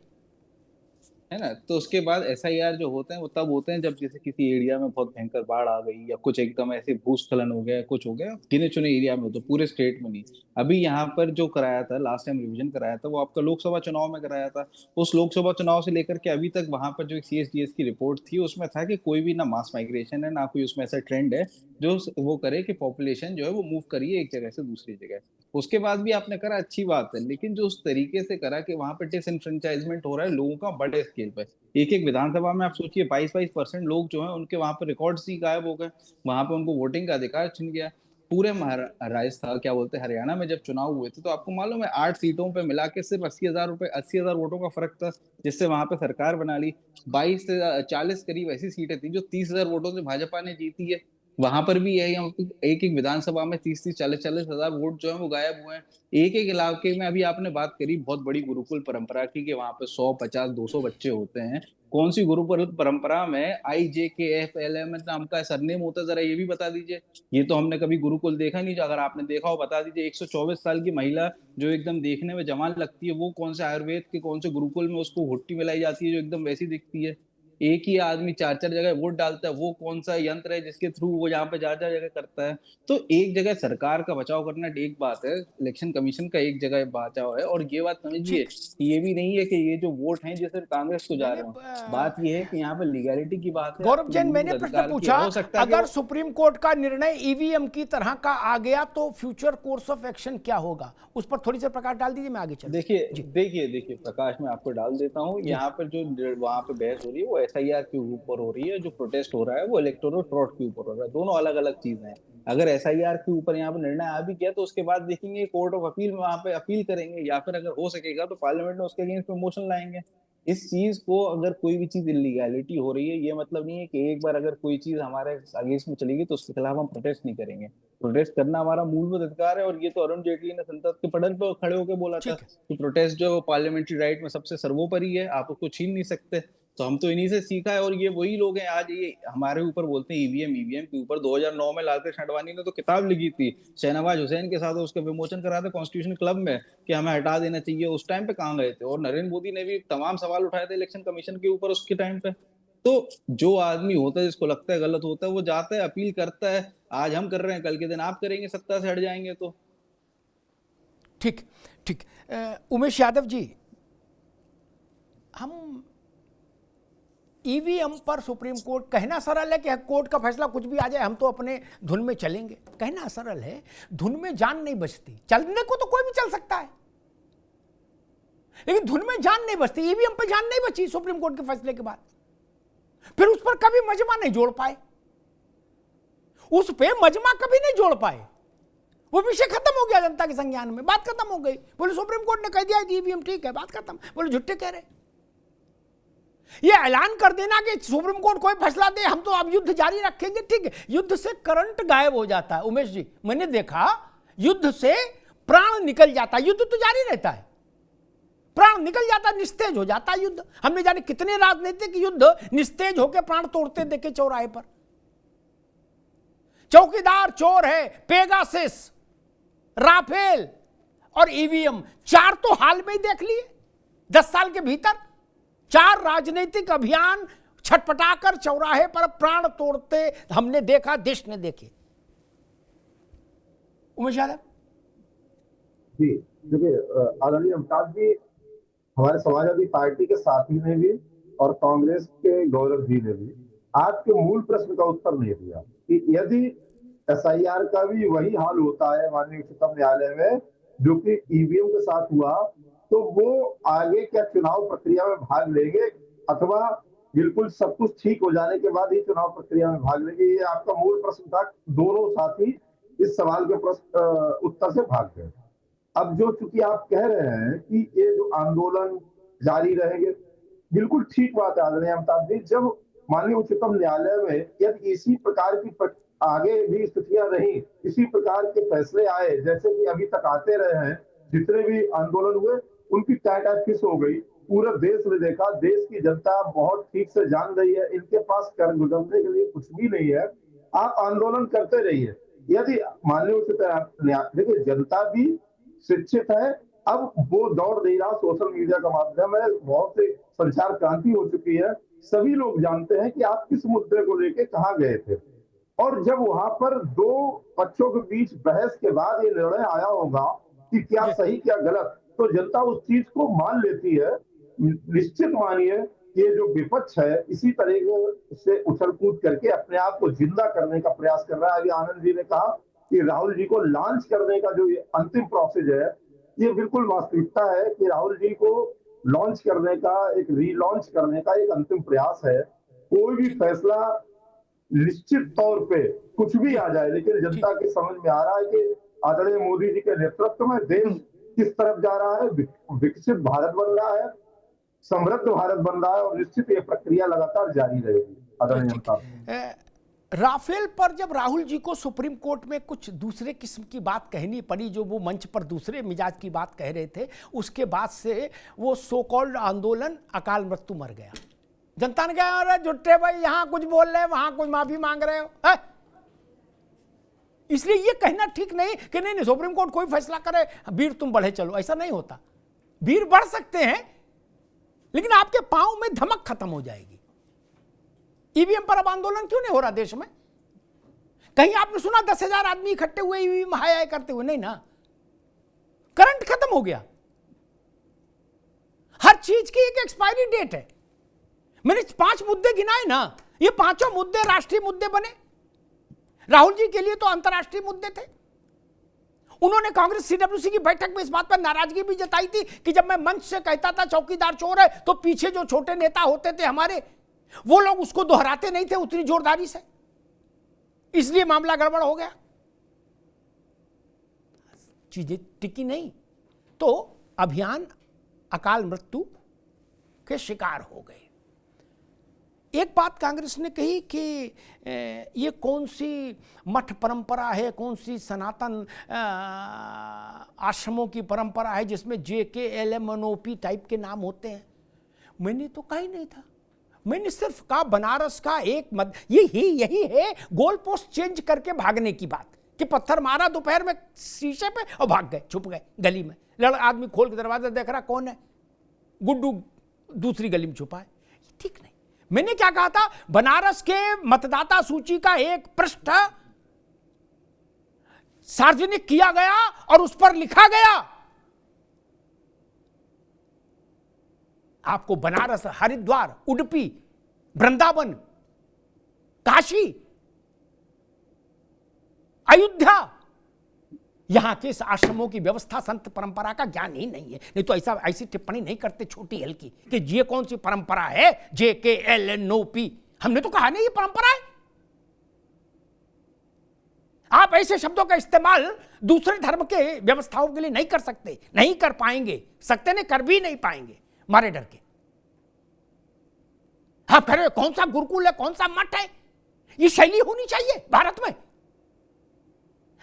है ना। तो उसके बाद एसआईआर जो होते हैं वो तब होते हैं जब जैसे किसी एरिया में बहुत भयंकर बाढ़ आ गई या कुछ एकदम ऐसे भूस्खलन हो गया, कुछ हो गया, गिने चुने एरिया में हो, तो पूरे स्टेट में नहीं। अभी यहाँ पर जो कराया था, लास्ट टाइम रिवीजन कराया था, वो आपका लोकसभा चुनाव में कराया था। उस लोकसभा चुनाव से लेकर के अभी तक वहां पर जो सीएसडीएस की रिपोर्ट थी उसमें था कि कोई भी ना मास माइग्रेशन है, ना कोई उसमें ऐसा ट्रेंड है जो वो करे कि पॉपुलेशन जो है वो मूव करिए एक जगह से दूसरी जगह। उसके बाद भी आपने करा, अच्छी बात है, लेकिन जो उस तरीके से करा कि वहां पर डिसएनफ्रेंचाइजमेंट हो रहा है लोगों का बड़े स्केल पर। एक एक विधानसभा में आप सोचिए 22% लोग जो हैं उनके वहां पर रिकॉर्ड्स ही गायब हो गए, वहां पे उनको वोटिंग का अधिकार छिन गया। पूरे राजस्थान, क्या बोलते हैं, हरियाणा में जब चुनाव हुए थे तो आपको मालूम है 8 सीटों पे मिला के सिर्फ 80,000 वोटों का फर्क था, जिससे वहां पे सरकार बना ली। 22 से 40 करीब ऐसी सीटें थी जो 30,000 वोटों से भाजपा ने जीती है। वहां पर भी है, एक एक विधानसभा में 30-30, 40-40 हजार वोट जो है वो गायब हुए हैं। एक एक इलाके में, अभी आपने बात करी बहुत बड़ी गुरुकुल परंपरा की कि वहां पे 100, 50, 200 बच्चे होते हैं। कौन सी गुरुकुल परंपरा में IJKF LM नाम का सरनेम होता है, जरा ये भी बता दीजिए। ये तो हमने कभी गुरुकुल देखा नहीं, जो अगर आपने देखा हो बता दीजिए। 124 साल की महिला जो एकदम देखने में जवान लगती है, वो कौन से आयुर्वेद के कौन से गुरुकुल में उसको हुट्टी मिलाई जाती है जो एकदम वैसी दिखती है। एक ही आदमी 4-4 जगह वोट डालता है, वो कौन सा यंत्र है जिसके थ्रू वो यहाँ पे 4-4 जगह करता है। तो एक जगह सरकार का बचाव करना एक बात है, इलेक्शन कमीशन का एक जगह बचाव है, और ये बात समझिए कि ये भी नहीं है कि ये जो वोट हैं जो सिर्फ कांग्रेस को जा रहे हो। बात ये है कि यहाँ पे लीगैलिटी की बात है, गौरव जैन, मैंने मूल प्रश्न अधिकार की पूछा, है। हो सकता है कि अगर सुप्रीम कोर्ट का निर्णय ईवीएम की तरह का आ गया तो फ्यूचर कोर्स ऑफ एक्शन क्या होगा, उस पर थोड़ी सी प्रकाश डाल दीजिए, मैं आगे चलूं। देखिए प्रकाश, मैं आपको डाल देता हूँ। यहाँ पर जो वहां पे बहस हो रही है वो SIR के ऊपर हो रही है, जो प्रोटेस्ट हो रहा है वो इलेक्टोरल फ्रॉड के ऊपर हो रहा है। दोनों अलग अलग चीजें हैं। अगर SIR के ऊपर यहाँ पे निर्णय आ भी गया तो उसके बाद देखेंगे कोर्ट ऑफ अपील में वहां पे अपील करेंगे, या फिर अगर हो सकेगा तो पार्लियामेंट में उसके अगेंस्ट में मोशन लाएंगे। इस चीज को, अगर कोई भी चीज इलीगैलिटी हो रही है, ये मतलब नहीं है कि एक बार अगर कोई चीज हमारे अगेंस्ट में चलेगी तो उसके खिलाफ हम प्रोटेस्ट नहीं करेंगे। प्रोटेस्ट करना हमारा मूलभूत अधिकार है, और ये तो अरुण जेटली ने संसद के पटल पर खड़े होकर बोला था कि प्रोटेस्ट जो पार्लियामेंट्री राइट में सबसे सर्वोपरि है, आप उसको छीन नहीं सकते। तो हम तो इन्हीं से सीखा है, और ये वही लोग हैं आज ये हमारे ऊपर बोलते हैं ईवीएम के ऊपर। 2009 में लालकृष्ण आडवाणी ने तो किताब लिखी थी शहनवाज हुसैन के साथ, उसका विमोचन करा था कॉन्स्टिट्यूशन क्लब में कि हमें हटा देना चाहिए। उस टाइम पे कहाँ गए थे? और नरेंद्र मोदी ने भी तमाम सवाल उठाए थे इलेक्शन कमीशन के ऊपर उसके टाइम पे। तो जो आदमी होता है, जिसको लगता है गलत होता है, वो जाता है, अपील करता है। आज हम कर रहे हैं, कल के दिन आप करेंगे, सत्ता से हट जाएंगे तो। ठीक ठीक। उमेश यादव जी, हम ईवीएम पर सुप्रीम कोर्ट, कहना सरल है कि कोर्ट का फैसला कुछ भी आ जाए हम तो अपने धुन में चलेंगे, कहना सरल है, धुन में जान नहीं बचती। चलने को तो कोई भी चल सकता है, लेकिन धुन में जान नहीं बचती। ईवीएम पर जान नहीं बची सुप्रीम कोर्ट के फैसले के बाद, फिर उस पर कभी मजमा नहीं जोड़ पाए, उस पे मजमा कभी नहीं जोड़ पाए। वो विषय खत्म हो गया जनता के संज्ञान में, बात खत्म हो गई। बोले सुप्रीम कोर्ट ने कह दिया ईवीएम ठीक है, बात खत्म। बोले झूठे कह रहे। ये ऐलान कर देना कि सुप्रीम कोर्ट कोई फैसला दे हम तो अब युद्ध जारी रखेंगे, ठीक है, युद्ध से करंट गायब हो जाता है। उमेश जी, मैंने देखा युद्ध से प्राण निकल जाता है, युद्ध तो जारी रहता है, प्राण निकल जाता है, निस्तेज हो जाता है युद्ध। हमने जाने कितने राजनीतिक युद्ध निस्तेज होकर प्राण तोड़ते देखे चौराहे पर। चौकीदार चोर है, पेगासिस, राफेल और ईवीएम, 4 तो हाल में ही देख लिए 10 साल के भीतर। 4 राजनीतिक अभियान छटपटाकर चौराहे पर प्राण तोड़ते हमने देखा, देश ने देखे। उमेश यादव जी, देखिए आदरणीय अमिताभ जी, हमारे समाजवादी पार्टी के साथी ने भी और कांग्रेस के गौरव जी ने भी आपके मूल प्रश्न का उत्तर नहीं दिया कि यदि SIR का भी वही हाल होता है माननीय उच्चतम न्यायालय में जो कि ईवीएम के साथ हुआ, तो वो आगे क्या चुनाव प्रक्रिया में भाग लेंगे, अथवा बिल्कुल सब कुछ ठीक हो जाने के बाद ही चुनाव प्रक्रिया में भाग लेंगे? ये आपका मूल प्रश्न था। दोनों साथी इस सवाल के उत्तर से भाग गए। अब जो चूंकि आप कह रहे हैं कि ये जो आंदोलन जारी रहेंगे, बिल्कुल ठीक बात है आदरणीय अमिताभ जी। जब माननीय उच्चतम न्यायालय में यदि इसी प्रकार की आगे भी स्थितियां रही, इसी प्रकार के फैसले आए जैसे कि अभी तक आते रहे हैं, जितने भी आंदोलन हुए उनकी टाटा फिस हो गई। पूरे देश ने देखा, देश की जनता बहुत ठीक से जान रही है, इनके पास कर गुजरने के लिए कुछ भी नहीं है। आप आंदोलन करते रहिए। यदि माननीय उच्चतम न्यायालय, देखिए जनता भी शिक्षित है, अब वो दौर नहीं रहा, सोशल मीडिया का माध्यम है, बहुत से संचार क्रांति हो चुकी है, सभी लोग जानते हैं कि आप किस मुद्दे को लेके कहाँ गए थे। और जब वहां पर 2 पक्षों के बीच बहस के बाद ये निर्णय आया होगा कि क्या सही क्या गलत, तो जनता उस चीज को मान लेती है। निश्चित मानिए ये जो विपक्ष है इसी तरीके से उछल कूद करके अपने आप को जिंदा करने का प्रयास कर रहा है। अभी आनंद जी ने कहा कि राहुल जी को लॉन्च करने का जो ये अंतिम प्रोसेस है, ये बिल्कुल वास्तविकता है कि राहुल जी को लॉन्च करने का, एक रीलॉन्च करने का एक अंतिम प्रयास है। कोई भी फैसला निश्चित तौर पे कुछ भी आ जाए, लेकिन जनता की समझ में आ रहा है कि आदरणीय मोदी जी के नेतृत्व में देश किस तरफ जा रहा है, विकसित भारत बन रहा है, समृद्ध भारत बन रहा है, और निश्चित ये प्रक्रिया लगातार जारी रहेगी। आदरणीय राफेल पर जब राहुल जी को सुप्रीम कोर्ट में कुछ दूसरे किस्म की बात कहनी पड़ी, जो वो मंच पर दूसरे मिजाज की बात कह रहे थे, उसके बाद से वो सो कॉल्ड आंदोलन अकाल मृत्यु मर गया। जनता ने कहा अरे झुट्टे भाई, यहां कुछ बोल रहे हैं वहां कुछ माफी मांग रहे हो है? इसलिए ये कहना ठीक नहीं कि नहीं सुप्रीम कोर्ट कोई फैसला करे वीर तुम बढ़े चलो, ऐसा नहीं होता। वीर बढ़ सकते हैं लेकिन आपके पांव में धमक खत्म हो जाएगी। ईवीएम पर अब आंदोलन क्यों नहीं हो रहा देश में? कहीं आपने सुना 10,000 आदमी इकट्ठे हुए ईवीएम हाय करते हुए? नहीं ना, करंट खत्म हो गया। हर चीज की एक एक्सपायरी डेट है। मैंने 5 मुद्दे गिनाए ना, ये 5 मुद्दे राष्ट्रीय मुद्दे बने। राहुल जी के लिए तो अंतर्राष्ट्रीय मुद्दे थे। उन्होंने कांग्रेस सीडब्ल्यूसी की बैठक में इस बात पर नाराजगी भी जताई थी कि जब मैं मंच से कहता था चौकीदार चोर है, तो पीछे जो छोटे नेता होते थे हमारे, वो लोग उसको दोहराते नहीं थे उतनी जोरदारी से, इसलिए मामला गड़बड़ हो गया, चीजें टिकी नहीं, तो अभियान अकाल मृत्यु के शिकार हो गए। एक बात कांग्रेस ने कही कि ये कौन सी मठ परंपरा है, कौन सी सनातन आश्रमों की परंपरा है जिसमें JKLMNOP टाइप के नाम होते हैं। मैंने तो कहा ही नहीं था, मैंने सिर्फ कहा बनारस का एक यही है गोल पोस्ट चेंज करके भागने की बात, कि पत्थर मारा दोपहर में शीशे पे और भाग गए, छुप गए गली में। आदमी खोल के दरवाजा देख रहा कौन है, गुड्डू दूसरी गली में छुपा है। ठीक नहीं। मैंने क्या कहा था, बनारस के मतदाता सूची का एक पृष्ठ सार्वजनिक किया गया और उस पर लिखा गया आपको बनारस, हरिद्वार, उडुपी, वृंदावन, काशी, अयोध्या, यहां के इस आश्रमों की व्यवस्था संत परंपरा का ज्ञान ही नहीं है। नहीं तो ऐसी टिप्पणी नहीं करते छोटी हल्की कि ये कौन सी परंपरा है JKLMNOP। हमने तो कहा नहीं ये परंपरा है। आप ऐसे शब्दों का इस्तेमाल दूसरे धर्म के व्यवस्थाओं के लिए नहीं कर सकते, नहीं कर पाएंगे, सकते नहीं, कर भी नहीं पाएंगे मारे डर के। आप कह रहे हो कौन सा गुरुकुल है, कौन सा मठ है, ये शैली होनी चाहिए भारत में।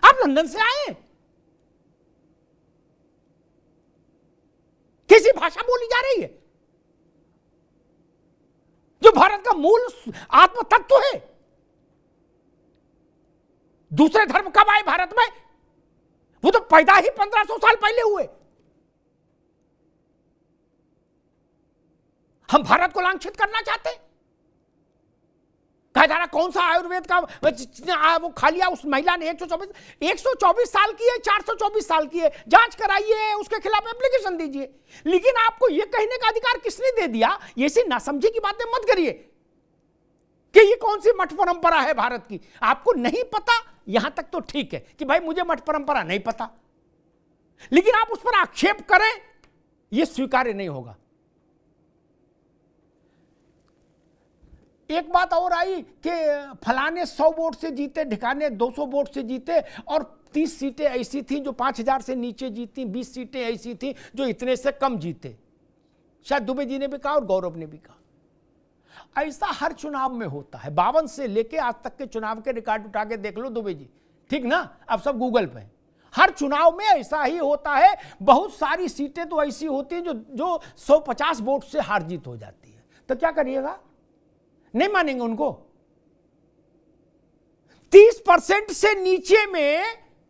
आप लंदन से आए, किसी भाषा बोली जा रही है जो भारत का मूल आत्म तत्व है। दूसरे धर्म कब आए भारत में? वो तो पैदा ही 1500 साल पहले हुए। हम भारत को लांछित करना चाहते हैं। कहा जा रहा कौन सा आयुर्वेद का वो खा लिया उस महिला ने, 124 साल की है, 424 साल की है, जांच कराइए, उसके खिलाफ एप्लीकेशन दीजिए। लेकिन आपको यह कहने का अधिकार किसने दे दिया? ये सी नासमझी की बातें मत करिए कि ये कौन सी मठ परंपरा है भारत की। आपको नहीं पता, यहां तक तो ठीक है कि भाई मुझे मठ परंपरा नहीं पता, लेकिन आप उस पर आक्षेप करें, यह स्वीकार्य नहीं होगा। एक बात और आई कि फलाने 100 वोट से जीते, ढिकाने 200 वोट से जीते, और 30 सीटें ऐसी थी जो 5000 से नीचे जीती, 20 सीटें ऐसी थी जो इतने से कम जीते। शायद दुबे जी ने भी कहा और गौरव ने भी कहा। ऐसा हर चुनाव में होता है। 52 से लेके आज तक के चुनाव के रिकॉर्ड उठा के देख लो दुबे जी, ठीक ना, अब सब गूगल पे। हर चुनाव में ऐसा ही होता है। बहुत सारी सीटें तो ऐसी होती हैं जो 150 वोट से हार जीत हो जाती है। तो क्या करिएगा? नहीं मानेंगे उनको। 30% से नीचे में,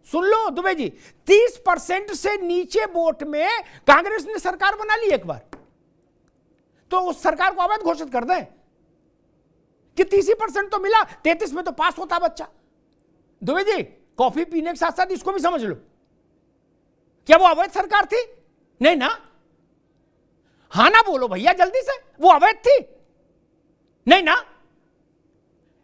सुन लो दुबे जी, 30% से नीचे वोट में कांग्रेस ने सरकार बना ली एक बार, तो उस सरकार को अवैध घोषित कर दें कि 30% तो मिला, 33 में तो पास होता बच्चा। दुबे जी, कॉफी पीने के साथ साथ इसको भी समझ लो, क्या वो अवैध सरकार थी? नहीं ना। हाँ ना बोलो भैया जल्दी से, वो अवैध थी? नहीं ना।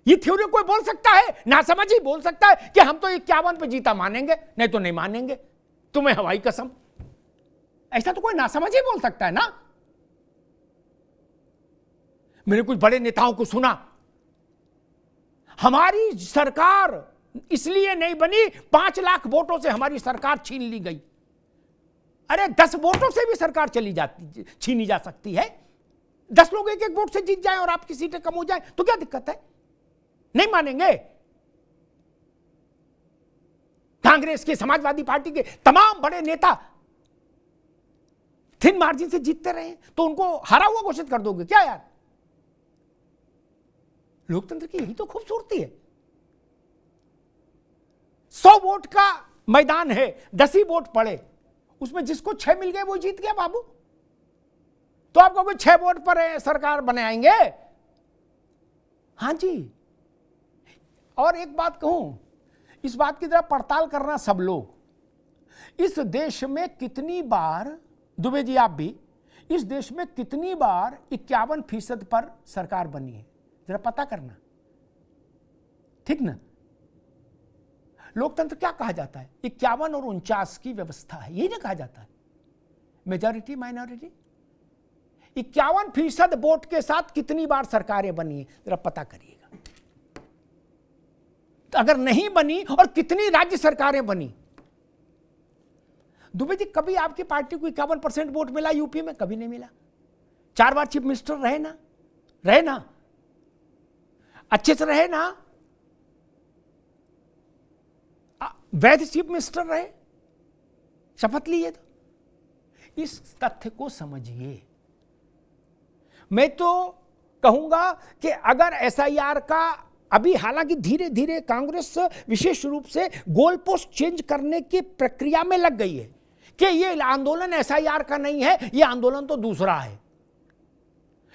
ये थ्योरी कोई बोल सकता है, ना समझी बोल सकता है कि हम तो 51 पे जीता मानेंगे, नहीं तो नहीं मानेंगे, तुम्हें हवाई कसम। ऐसा तो कोई ना समझी बोल सकता है ना। मैंने कुछ बड़े नेताओं को सुना, हमारी सरकार इसलिए नहीं बनी, 5 लाख वोटों से हमारी सरकार छीन ली गई। अरे 10 वोटों से भी सरकार छीनी जा सकती है। 10 लोग एक एक वोट से जीत जाएं और आपकी सीटें कम हो जाएं तो क्या दिक्कत है? नहीं मानेंगे। कांग्रेस के, समाजवादी पार्टी के तमाम बड़े नेता थिन मार्जिन से जीतते रहे तो उनको हारा हुआ घोषित कर दोगे क्या यार? लोकतंत्र की यही तो खूबसूरती है। 100 वोट का मैदान है, 10 ही वोट पड़े, उसमें जिसको 6 मिल गए वो जीत गया बाबू। तो आप कहोगे 6 वोट पर सरकार बनाएंगे? हां जी। और एक बात कहूं, इस बात की तरफ पड़ताल करना सब लोग, इस देश में कितनी बार, दुबे जी आप भी, इस देश में कितनी बार 51% पर सरकार बनी है, जरा पता करना, ठीक ना? लोकतंत्र क्या कहा जाता है? 51 और 49 की व्यवस्था है, यही ना कहा जाता है, मेजॉरिटी माइनॉरिटी। 51% वोट के साथ कितनी बार सरकारें बनी है, जरा पता करिएगा। तो अगर नहीं बनी, और कितनी राज्य सरकारें बनी? दुबे जी, कभी आपकी पार्टी को 51% वोट मिला यूपी में? कभी नहीं मिला। 4 बार चीफ मिनिस्टर रहे ना, अच्छे से रहे ना, वैध चीफ मिनिस्टर रहे, शपथ लिए। तो इस तथ्य को समझिए। मैं तो कहूंगा कि अगर एसआईआर का अभी, हालांकि धीरे धीरे कांग्रेस विशेष रूप से गोल पोस्ट चेंज करने की प्रक्रिया में लग गई है कि ये आंदोलन एसआईआर का नहीं है, ये आंदोलन तो दूसरा है।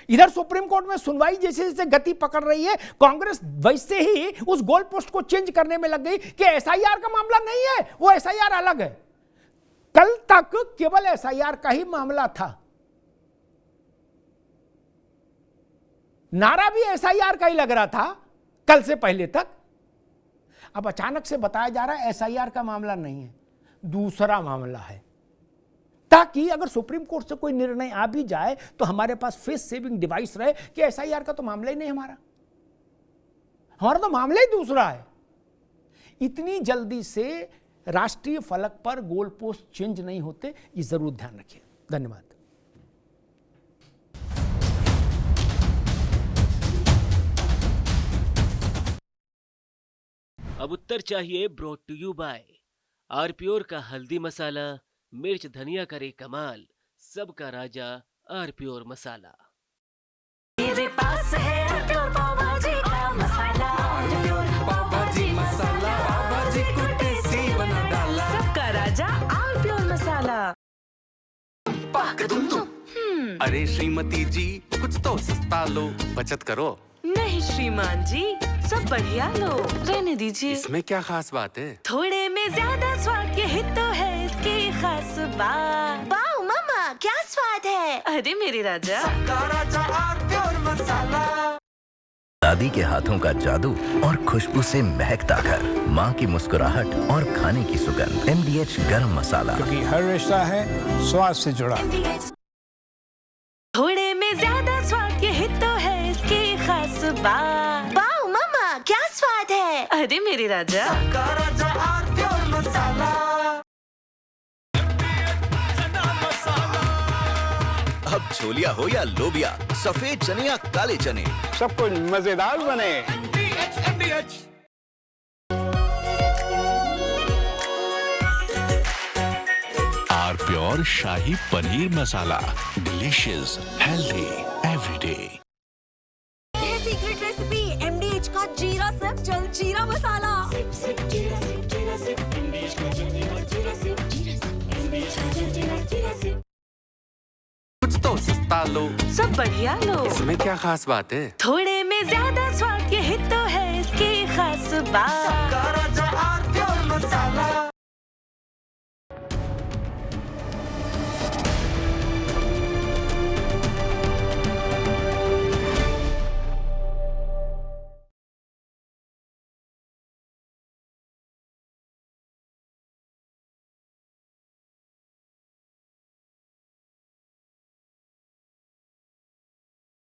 इधर सुप्रीम कोर्ट में सुनवाई जैसे जैसे गति पकड़ रही है, कांग्रेस वैसे ही उस गोल पोस्ट को चेंज करने में लग गई कि एसआईआर का मामला नहीं है, वो एसआईआर अलग है। कल तक केवल एसआईआर का ही मामला था, नारा भी एसआईआर का ही लग रहा था कल से पहले तक। अब अचानक से बताया जा रहा है एसआईआर का मामला नहीं है, दूसरा मामला है, ताकि अगर सुप्रीम कोर्ट से कोई निर्णय आ भी जाए तो हमारे पास फेस सेविंग डिवाइस रहे कि एसआईआर का तो मामला ही नहीं, हमारा तो मामला ही दूसरा है। इतनी जल्दी से राष्ट्रीय फलक पर गोल पोस्ट चेंज नहीं होते, ये जरूर ध्यान रखिए। धन्यवाद। अब उत्तर चाहिए ब्रॉट टू यू बाय आरप्योर का हल्दी मसाला, मिर्च धनिया करे कमाल, सबका राजा आरप्योर मसाला। मेरे पास है आरप्योर पाव भाजी का मसाला, आरप्योर पाव भाजी मसाला, पाव भाजी को टेस्टी बना डाला, सबका राजा आरप्योर मसाला। अरे श्रीमती जी, कुछ तो सस्ता लो, बचत करो। नहीं श्रीमान जी, सब बढ़िया लो, रहने दीजिए। इसमें क्या खास बात है? थोड़े में ज्यादा स्वाद, यही तो है इसकी खास बात। वाओ मामा, क्या स्वाद है। अरे मेरे राजा, सबका राजा आरप्योर मसाला। दादी के हाथों का जादू और खुशबू से महकता घर, माँ की मुस्कुराहट और खाने की सुगंध। MDH गरम मसाला, क्योंकि हर रिश्ता है स्वाद से जुड़ा। थोड़े में ज्यादा स्वाद, यही तो है इसकी खास बात। वाओ मामा, क्या स्वाद है। अरे मेरे राजा, सबका राजा आरप्योर मसाला। अब छोलिया हो या लोबिया, सफेद चने या काले चने, सब कुछ मजेदार बने। आरप्योर शाही paneer masala, delicious, healthy everyday. ये सीक्रेट रेसिपी MDH का जीरा सिप जल जीरा मसाला। कुछ तो सस्ता लो, सब बढ़िया लो, इसमें क्या खास बात है? थोड़े में ज्यादा स्वाद, यही तो है इसकी खास बात। सबका राजा आरप्योर मसाला।